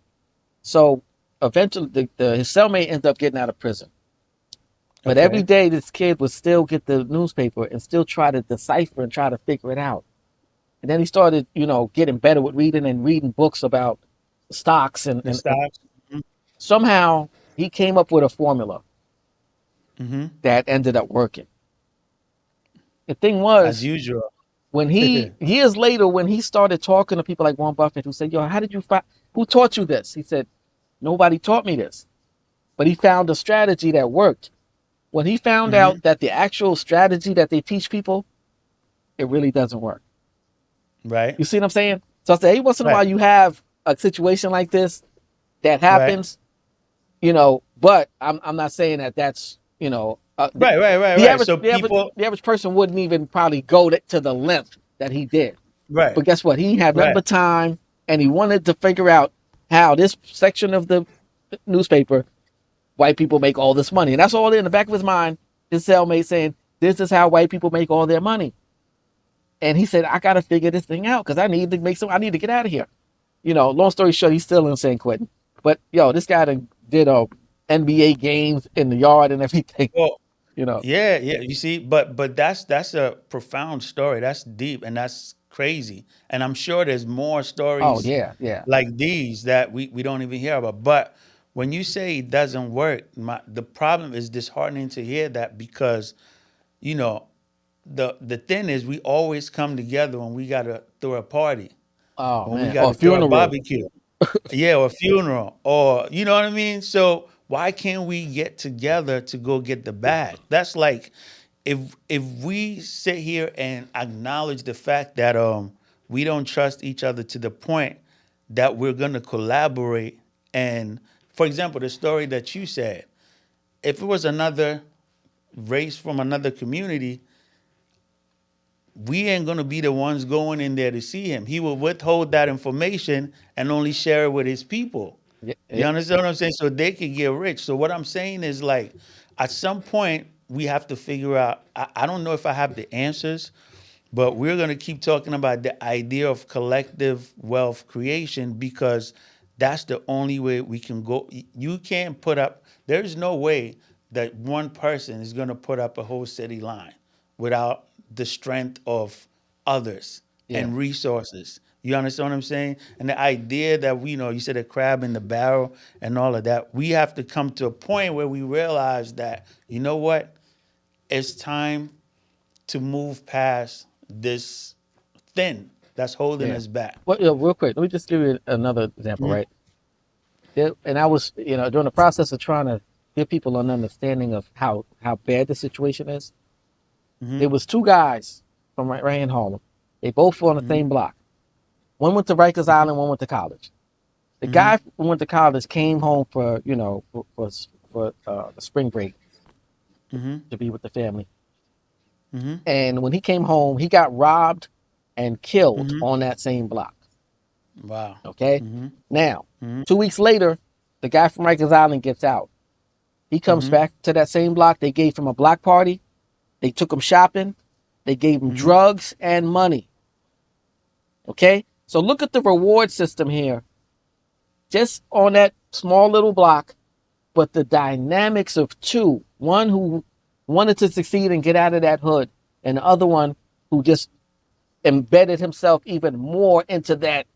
So eventually, his cellmate ended up getting out of prison. But every Okay. day, this kid would still get the newspaper and still try to decipher and try to figure it out. And then he started, getting better with reading and reading books about stocks, The and stocks. somehow he came up with a formula Mm-hmm. that ended up working. The thing As was, usual. when he years later, when he started talking to people like Warren Buffett, who said, "Yo, how did you find? Who taught you this?" He said, "Nobody taught me this." But he found a strategy that worked. When he found Mm-hmm. out that the actual strategy that they teach people, it really doesn't work. Right. You see what I'm saying? So I say, every once in a while, Right. you have a situation like this that Right. happens, but I'm not saying that that's, Right. Right. Right. the Right. average So the average people. the average person wouldn't even probably go to the length that he did. Right. But guess what? He had nothing Right. but time, and he wanted to figure out how this section of the newspaper, white people make all this money, and that's all in the back of his mind. His cellmate saying, "This is how white people make all their money," and he said, "I got to figure this thing out because I need to make some. I need to get out of here." Long story short, he's still in San Quentin. But this guy did NBA games in the yard and everything. Well. You know. Yeah. Yeah. You see, but that's a profound story. That's deep and that's crazy. And I'm sure there's more Oh stories yeah, yeah. like these that we don't even hear about. But when you say it doesn't work, the problem is disheartening to hear that because you know the thing is we always come together when we gotta throw a party, Oh when we man, or gotta throw a funeral. barbecue. Yeah, or funeral, or you know what I mean. So why can't we get together to go get the bag? That's like, if we sit here and acknowledge the fact that we don't trust each other to the point that we're gonna collaborate. And for example, the story that you said, if it was another race from another community, we ain't gonna be the ones going in there to see him. He will withhold that information and only share it with his people. Yeah, You yeah, understand what I'm saying? So they can get rich. So what I'm saying is like, at some point we have to figure out. I don't know if I have the answers, but we're gonna keep talking about the idea of collective wealth creation because that's the only way we can go. You can't put up. There's no way that one person is gonna put up a whole city line without the strength of others yeah, and resources. You understand what I'm saying? And the idea that you said a crab in the barrel and all of that, we have to come to a point where we realize that, you know what? It's time to move past this thing that's holding yeah. us back. Well, real quick, let me just give you another example, Mhm. right? And I was, during the process of trying to give people an understanding of how bad the situation is. Mhm. There was two guys from right in Harlem. They both were on the Mhm. same block. One went to Rikers Island, one went to college. The Mhm. guy who went to college came home for the spring break Mhm. to be with the family. Mhm. And when he came home, he got robbed and killed Mhm. on that same block. Wow. Okay. Mhm. Now, Mhm. 2 weeks later, the guy from Rikers Island gets out. He comes Mhm. back to that same block. They gave him a block party. They took him shopping. They gave him Mhm. drugs and money. Okay. So look at the reward system here, just on that small little block. But the dynamics of two, one who wanted to succeed and get out of that hood, and the other one who just embedded himself even more into that,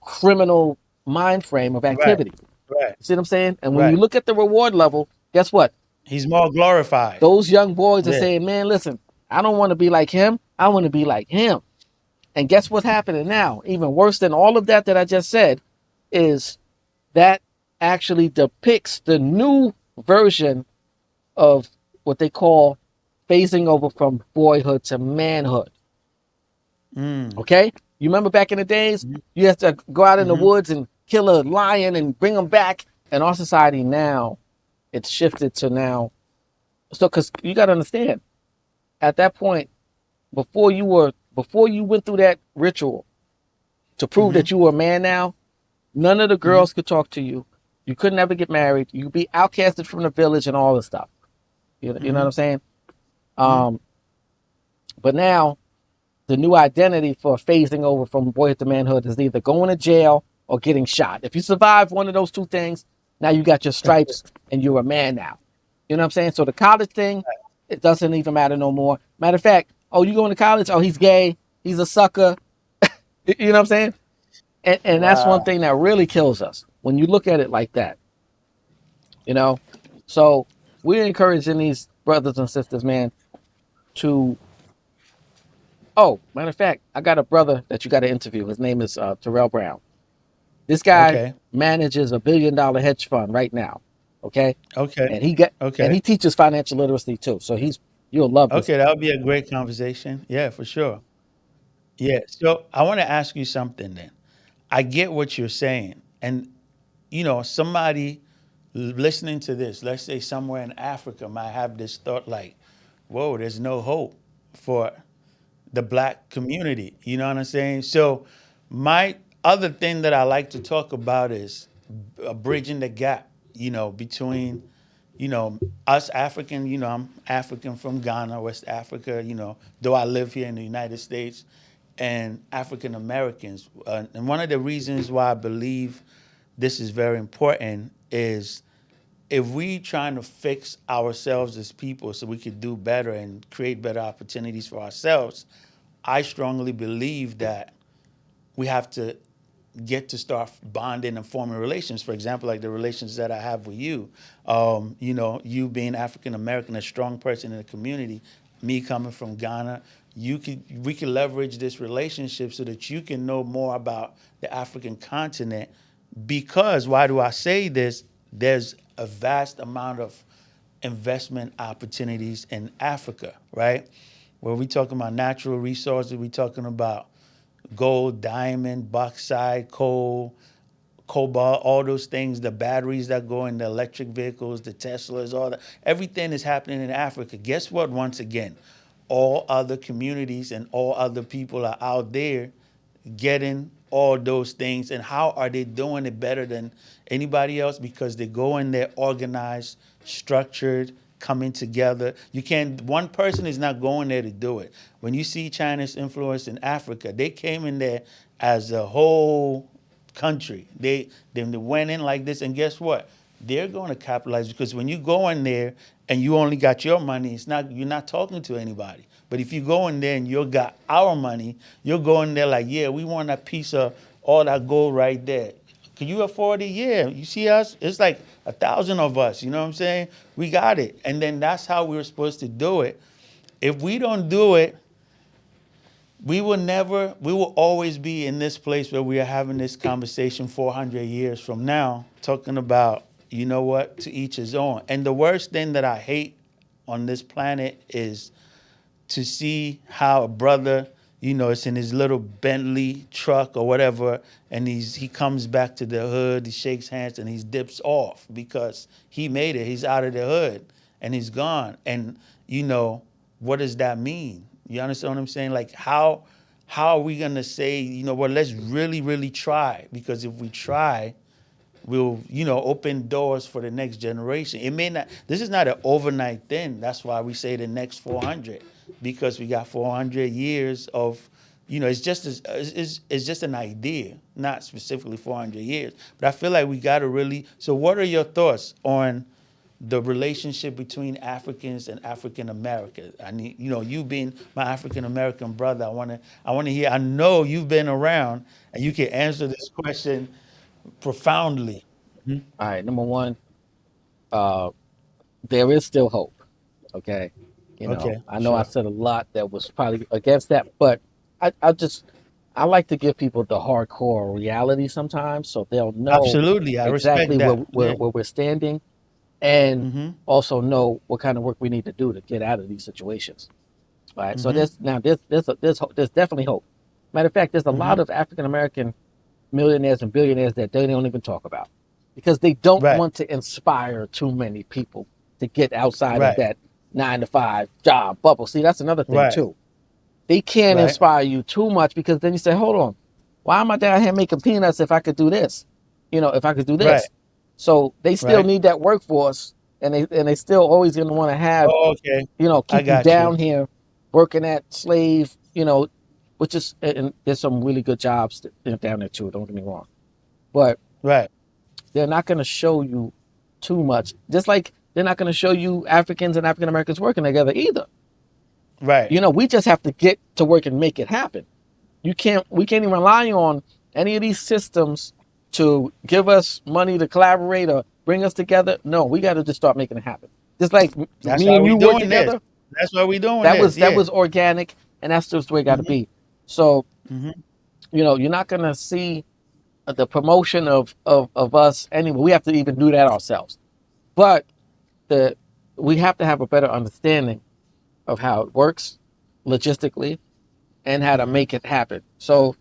criminal mind frame of Right. activity. Right. You see what I'm saying? And when you Right. look at the reward level, guess what? He's more glorified. Those young boys are Yeah. saying, man, listen, I don't want to be like him. I want to be like him. And guess what's happening now? Even worse than all of that I just said is that actually depicts the new version of what they call phasing over from boyhood to manhood. Mm. Okay, you remember back in the days, Mhm. you had to go out in the Mhm. woods and kill a lion and bring them back. And our society now, it's shifted to now. So, because you got to understand, at that point, before you went through that ritual to prove Mhm. that you were a man now, none of the Mhm. girls could talk to you. You could never get married. You'd be outcasted from the village and all this stuff. You know what Mhm. I'm saying? Mhm. Um, but now the new identity for phasing over from boyhood to manhood is either going to jail or getting shot. If you survive one of those two things, now you got your stripes and you're a man now. You know what I'm saying? So the college thing, it doesn't even matter no more. Matter of fact, oh, you going to college? Oh, he's gay. He's a sucker. You know what I'm saying? And that's one Wow. thing that really kills us when you look at it like that. You know, so we're encouraging these brothers and sisters, man, to. Oh, matter of fact, I got a brother that you got to interview. His name is Terrell Brown. This guy Okay. manages $1 billion hedge fund right now. Okay, Okay. and Okay. he teaches financial literacy too. So you'll love this Okay. guy. That would be a great conversation. Yeah, for sure. Yeah. So I want to ask you something then. I get what you're saying. And, somebody listening to this, let's say somewhere in Africa, might have this thought like, whoa, there's no hope for the black community. You know what I'm saying? So, my other thing that I like to talk about is bridging the gap, between, us African, I'm African from Ghana, West Africa, though I live here in the United States, and African Americans. And one of the reasons why I believe this is very important is if we trying to fix ourselves as people so we could do better and create better opportunities for ourselves, I strongly believe that we have to get to start bonding and forming relations. For example, like the relations that I have with you. You being African American, a strong person in the community, me coming from Ghana, we could leverage this relationship so that you can know more about the African continent. Because why do I say this? There's a vast amount of investment opportunities in Africa, right? Where we talking about natural resources, we talking about gold, diamond, bauxite, coal, cobalt, all those things, the batteries that go in the electric vehicles, the Teslas, all that. Everything is happening in Africa. Guess what? Once again, all other communities and all other people are out there getting all those things. And how are they doing it better than anybody else? Because they go in there organized, structured, coming together. You can't, one person is not going there to do it. When you see China's influence in Africa, they came in there as a whole country. They went in like this, and guess what? They're going to capitalize, because when you go in there and you only got your money, you're not talking to anybody. But if you go in there and you got our money, you're going there like, yeah, we want a piece of all that gold right there. Can you afford it? Yeah. You see us? It's like 1,000 of us. You know what I'm saying? We got it. And then that's how we were supposed to do it. If we don't do it, we will always be in this place where we are having this conversation 400 years from now, talking about, you know what, to each his own. And the worst thing that I hate on this planet is to see how a brother, it's in his little Bentley truck or whatever, and he comes back to the hood, he shakes hands, and he dips off because he made it. He's out of the hood and he's gone. And what does that mean? You understand what I'm saying? Like how are we gonna say, well, let's really, really try? Because if we try, will open doors for the next generation. It may not, this is not an overnight thing. That's why we say the next 400, because we got 400 years of, it's just an idea, not specifically 400 years. But I feel like we got to really, so what are your thoughts on the relationship between Africans and African Americans? I need, you being my African American brother, I want to hear. I know you've been around and you can answer this question profoundly. All right, number one, uh, there is still hope. Okay, Okay, I know I sure. said a lot that was probably against that, but I like to give people the hardcore reality sometimes, so they'll know Absolutely. I exactly respect that. Yeah. where we're standing. and Mm-hmm. also know what kind of work we need to do to get out of these situations. Right. So Mm-hmm. there's definitely hope. Matter of fact, there's a Mm-hmm. lot of African American millionaires and billionaires that they don't even talk about because they don't Right. want to inspire too many people to get outside of Right. that 9 to 5 job bubble. See, that's another thing Right. too. They can't Right. inspire you too much because then you say, hold on, why am I down here making peanuts if I could do this? If I could do Right. this. So they still Right. need that workforce, and they still always gonna want to have, Oh, okay. I keep you got you. down here working at slave, which is, and there's some really good jobs down there too. Don't get me wrong, but Right. they're not going to show you too much. Just like they're not going to show you Africans and African Americans working together either. Right. We just have to get to work and make it happen. We can't even rely on any of these systems to give us money to collaborate or bring us together. No, we got to just start making it happen. Just like That's me why and we you work doing this. together, That's why we doing that this. was that Yeah. was organic, and that's just the way it got to Mm-hmm. be. So, Mm-hmm. you're not going to see the promotion of us anyway. We have to even do that ourselves. But the we have to have a better understanding of how it works logistically and how to Mm-hmm. make it happen. So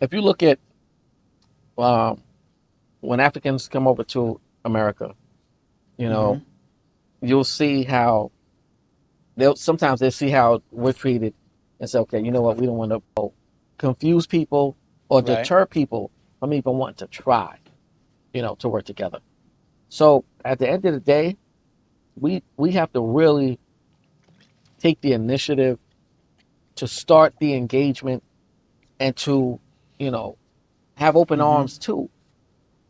if you look at um, when Africans come over to America, you know, Mm-hmm. you'll see how they'll see how we're treated and say, okay, you know what, we don't want to confuse people or Right. deter people from even wanting to try, to work together. So at the end of the day, we have to really take the initiative to start the engagement and to, you know, have open Mm-hmm. arms too.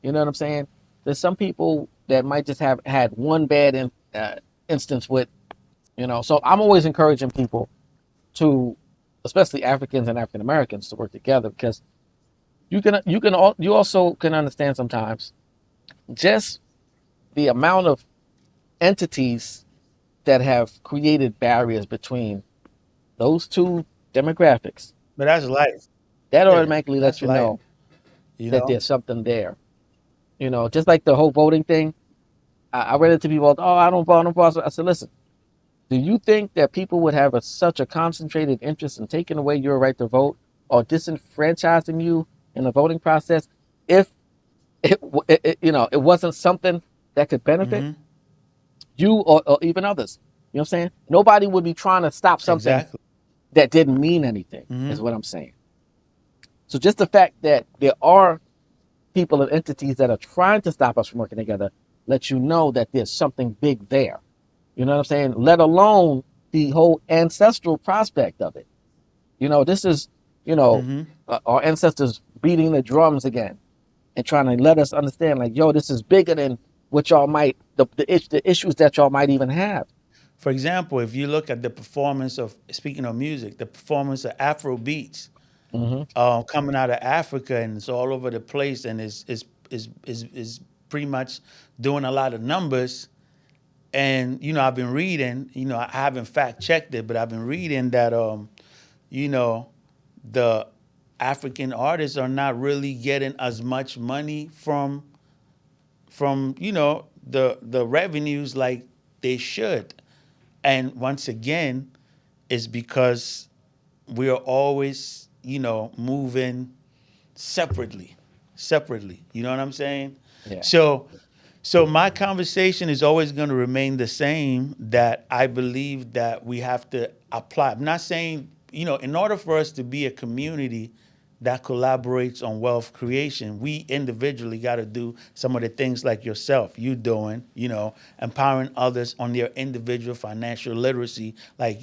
You know what I'm saying? There's some people that might just have had one bad instance with, So I'm always encouraging people to, especially Africans and African Americans, to work together because you also can understand sometimes just the amount of entities that have created barriers between those two demographics. But that's life. That Yeah. automatically lets That's you life. know You that know. there's something there. Just like the whole voting thing. I read it to people, oh, I don't vote, I don't vote. I said, listen, do you think that people would have such a concentrated interest in taking away your right to vote or disenfranchising you in the voting process if it wasn't something that could benefit Mm-hmm. you or even others? You know what I'm saying? Nobody would be trying to stop something Exactly. that didn't mean anything, Mm-hmm. is what I'm saying. So just the fact that there are people and entities that are trying to stop us from working together lets you know that there's something big there. You know what I'm saying? Let alone the whole ancestral prospect of it. This is, Mm-hmm. our ancestors beating the drums again and trying to let us understand, like, yo, this is bigger than what y'all might, the issues that y'all might even have. For example, if you look at the performance of, speaking of music, the performance of Afro beats Mm-hmm. coming out of Africa, and it's all over the place, and is pretty much doing a lot of numbers. And I've been reading. I haven't fact checked it, but I've been reading that you know, the African artists are not really getting as much money from the revenues like they should. And once again, it's because we're always moving separately, separately. You know what I'm saying? Yeah. So my conversation is always going to remain the same, that I believe that we have to apply. I'm not saying, in order for us to be a community that collaborates on wealth creation, we individually got to do some of the things like yourself, you doing, empowering others on their individual financial literacy, like,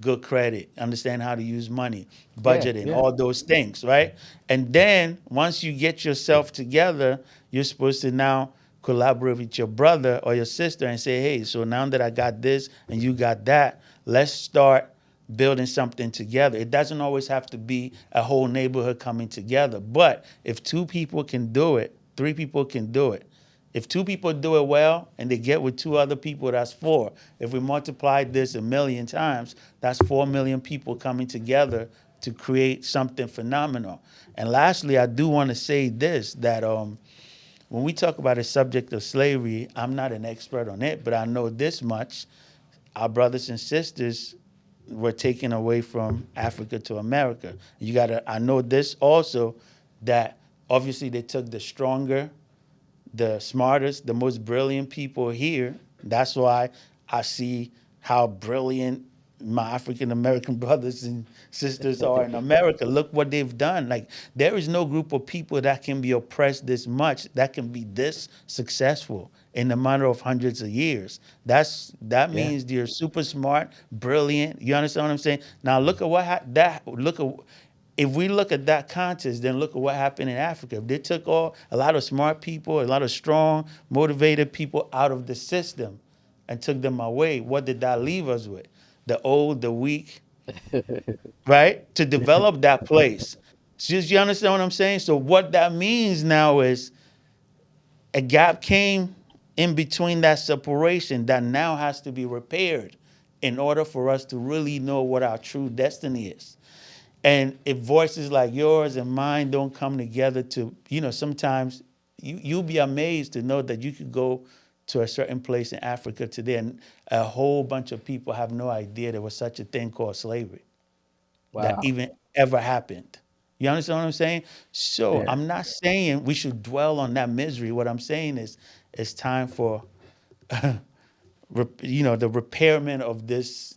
good credit, understand how to use money, Yeah. budgeting, Yeah. all those things, right? And then once you get yourself together, you're supposed to now collaborate with your brother or your sister and say, hey, so now that I got this and you got that, let's start building something together. It doesn't always have to be a whole neighborhood coming together. But if two people can do it, three people can do it. If two people do it well and they get with two other people, that's four. If we multiply this 1,000,000 times, that's 4 million people coming together to create something phenomenal. And lastly, I do want to say this, that when we talk about the subject of slavery, I'm not an expert on it, but I know this much: our brothers and sisters were taken away from Africa to America. You gotta. I know this also, that obviously they took the stronger, the smartest, the most brilliant people here. That's why I see how brilliant my African American brothers and sisters are in America. Look what they've done. Like, there is no group of people that can be oppressed this much, that can be this successful in a matter of hundreds of years. That Yeah. means they're super smart, brilliant. You understand what I'm saying? Now look at what that look at. If we look at that context, then look at what happened in Africa. They took a lot of smart people, a lot of strong, motivated people out of the system and took them away. What did that leave us with? The old, the weak, right? To develop that place. Just, you understand what I'm saying? So what that means now is a gap came in between, that separation that now has to be repaired in order for us to really know what our true destiny is. And if voices like yours and mine don't come together to, sometimes you'll be amazed to know that you could go to a certain place in Africa today and a whole bunch of people have no idea there was such a thing called slavery that Wow. even ever happened. You understand what I'm saying? So Yeah. I'm not saying we should dwell on that misery. What I'm saying is it's time for the repairment of this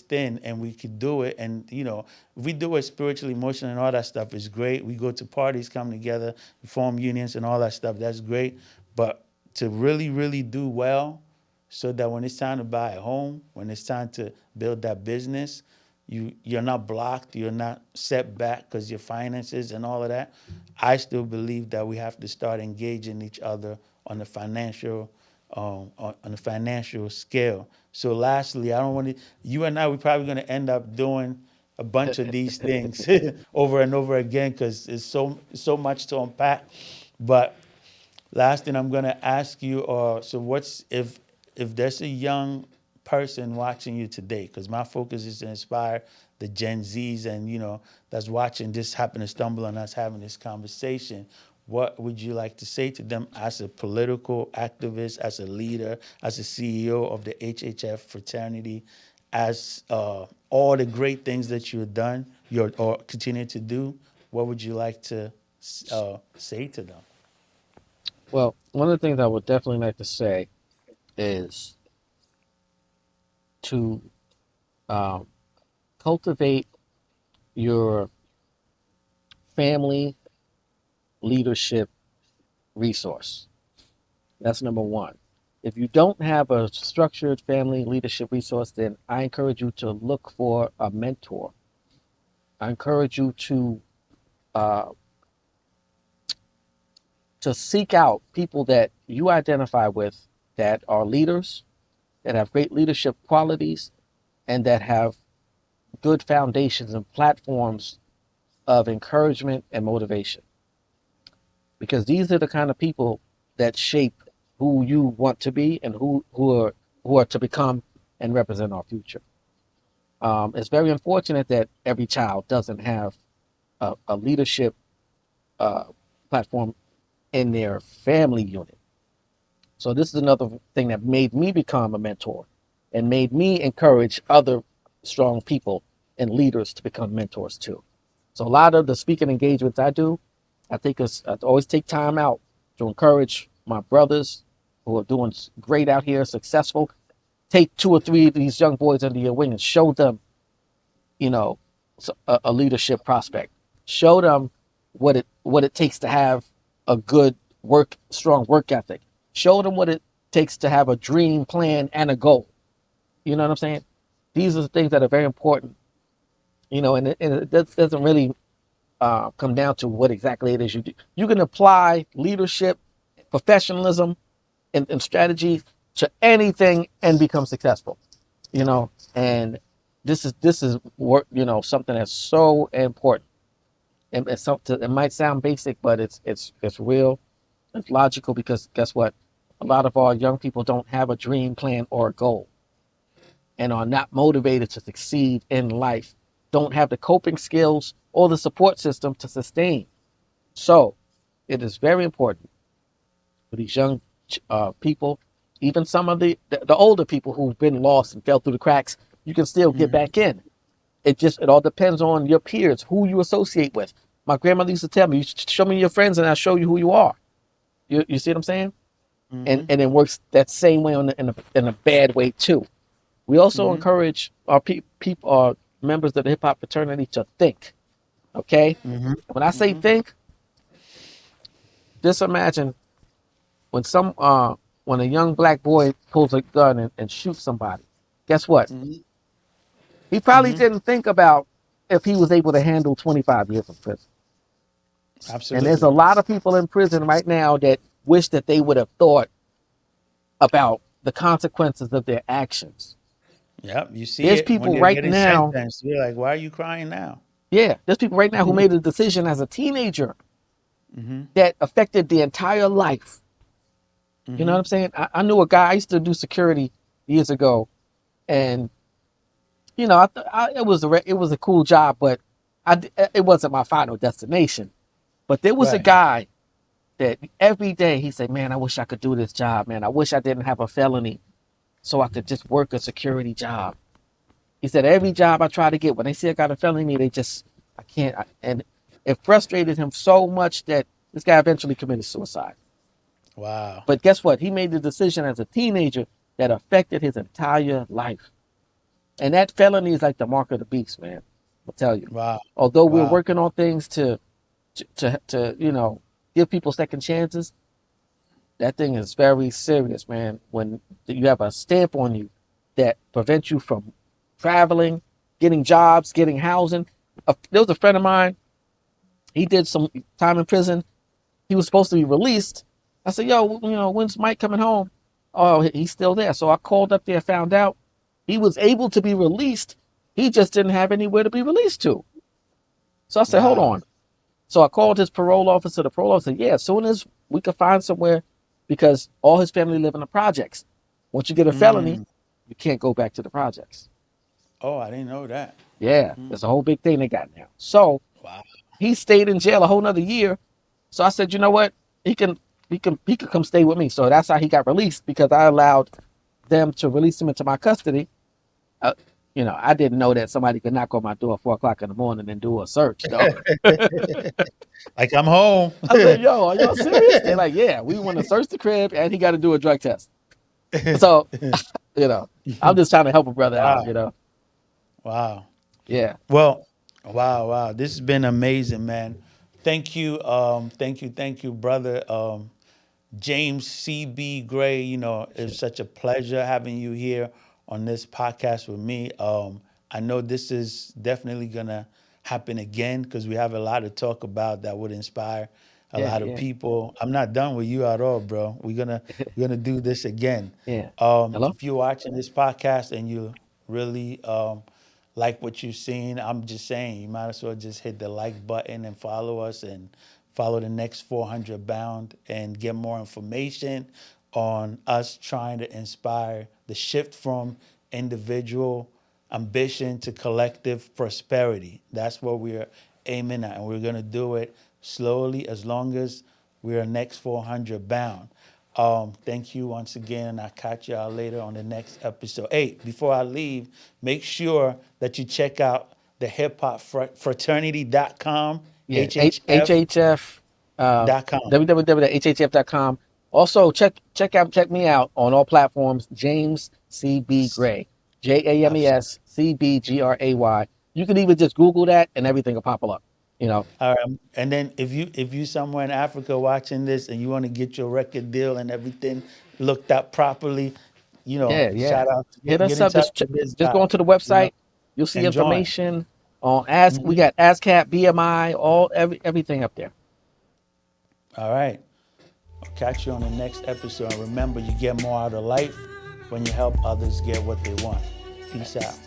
thing, and we could do it. And if we do it spiritually, emotionally, and all that stuff is great. We go to parties, come together, form unions, and all that stuff. That's great. But to really, really do well, so that when it's time to buy a home, when it's time to build that business, you're not blocked, you're not set back because your finances and all of that. I still believe that we have to start engaging each other on the financial on the financial scale. So lastly, I don't want to. You and I, we're probably going to end up doing a bunch of these things over and over again because it's so much to unpack. But last thing I'm going to ask you, so what's if there's a young person watching you today, because my focus is to inspire the Gen Zs and that's watching this, happen to stumble on us having this conversation. What would you like to say to them as a political activist, as a leader, as a CEO of the HHF fraternity, as all the great things that you've done, or continue to do? What would you like to say to them? Well, one of the things I would definitely like to say is to um, cultivate your family leadership resource. That's number one. If you don't have a structured family leadership resource, then I encourage you to look for a mentor. I encourage you uh, to seek out people that you identify with that are leaders, that have great leadership qualities, and that have good foundations and platforms of encouragement and motivation. Because these are the kind of people that shape who you want to be and who are to become and represent our future. It's very unfortunate that every child doesn't have a leadership uh, platform in their family unit. So this is another thing that made me become a mentor and made me encourage other strong people and leaders to become mentors too. So a lot of the speaking engagements I do, I always take time out to encourage my brothers who are doing great out here, successful. Take two or three of these young boys under your wing and show them, you know, a leadership prospect. Show them what it takes to have a good strong work ethic. Show them what it takes to have a dream plan and a goal. You know what I'm saying? These are the things that are very important. And it doesn't really come down to what exactly it is you do. You can apply leadership, professionalism, and strategy to anything and become successful. And this is work. Something that's so important. And it's something. It might sound basic, but it's real. It's logical because guess what? A lot of our young people don't have a dream plan or a goal and are not motivated to succeed in life, don't have the coping skills or the support system to sustain. So it is very important for these young people, even some of the older people who've been lost and fell through the cracks, you can still get Mhm. back in. It all depends on your peers, who you associate with. My grandmother used to tell me, "You show me your friends, and I'll show you who you are." You see what I'm saying? And Mhm. it works that same way in a bad way too. We also Mhm. encourage our people, our members of the hip hop fraternity, to think. Okay, Mhm. when I say Mhm. think, just imagine when when a young black boy pulls a gun and shoots somebody. Guess what? Mhm. He probably Mhm. didn't think about if he was able to handle 25 years in prison. And there's a Absolutely. lot of people in prison right now that wish that they would have thought about the consequences of their actions. Yep. You see There's it when people they're right getting now, sentenced. You're like, why are you crying now? yeah, there's people right now who made a decision as a teenager Mhm. that affected the entire life. You know what Mhm. I'm saying? I knew a guy, I used to do security years ago, and it was a cool job, but it wasn't my final destination. But there was a Right. guy that every day he said, "Man, I wish I could do this job, man. I wish I didn't have a felony so I could just work a security job." He said, "Every job I try to get, when they see I got a felony, they just, I can't." And it frustrated him so much that this guy eventually committed suicide. Wow. But guess what? He made the decision as a teenager that affected his entire life. And that felony is like the mark of the beast, man. I'll tell you. Wow. Although we're Wow. working on things to give people second chances, that thing is very serious, man. When you have a stamp on you that prevents you from traveling, getting jobs, getting housing. There was a friend of mine. He did some time in prison. He was supposed to be released. I said, "Yo, when's Mike coming home?" "Oh, he's still there." So I called up there, found out he was able to be released. He just didn't have anywhere to be released to. So I said, "Hold Wow. on." So I called his parole officer. The parole officer said, "Yeah, as soon as we could find somewhere, because all his family live in the projects. Once you get a felony, Mm. you can't go back to the projects." Oh, I didn't know that. Yeah, Mm. that's a whole big thing they got now. So Wow. he stayed in jail a whole nother year. So I said, "You know what? He can come stay with me." So that's how he got released, because I allowed them to release him into my custody. Uh, I didn't know that somebody could knock on my door at 4 o'clock in the morning and do a search, though. Like I'm home. I said, "Yo, are y'all serious?" They're like, "Yeah, we want to search the crib and he got to do a drug test." So, you know, I'm just trying to help a brother out, Wow. Wow. Yeah. Well, wow, wow. This has been amazing, man. Thank you. Thank you, brother. James C.B. Gray, it's such a pleasure having you here on this podcast with me. I know this is definitely gonna happen again because we have a lot to talk about that would inspire a Yeah, lot of yeah, people. I'm not done with you at all, bro. We're gonna do this again. yeah. Hello? If you're watching this podcast and you really like what you've seen, I'm just saying you might as well just hit the like button and follow us and follow the next 400 bound and get more information on us trying to inspire the shift from individual ambition to collective prosperity. That's what we're aiming at, and we're going to do it slowly as long as we're next 400 bound. Thank you once again, and I'll catch y'all later on the next episode. Hey, before I leave, make sure that you check out the hip hop fraternity.com, Yeah. HHF.com. HHF, www.hhf.com. Also, check me out on all platforms. James C.B. Gray. JamesCBGray. You can even just Google that and everything will pop up. You know. All right. And then if you somewhere in Africa watching this and you want to get your record deal and everything looked up properly, Yeah, yeah. shout out, Hit get us in up. touch with this Just guy, go onto the you know, website. You'll see and join. information on as we Hmm. got ASCAP, BMI, everything up there. All right. I'll catch you on the next episode. And remember, you get more out of life when you help others get what they want. Peace out.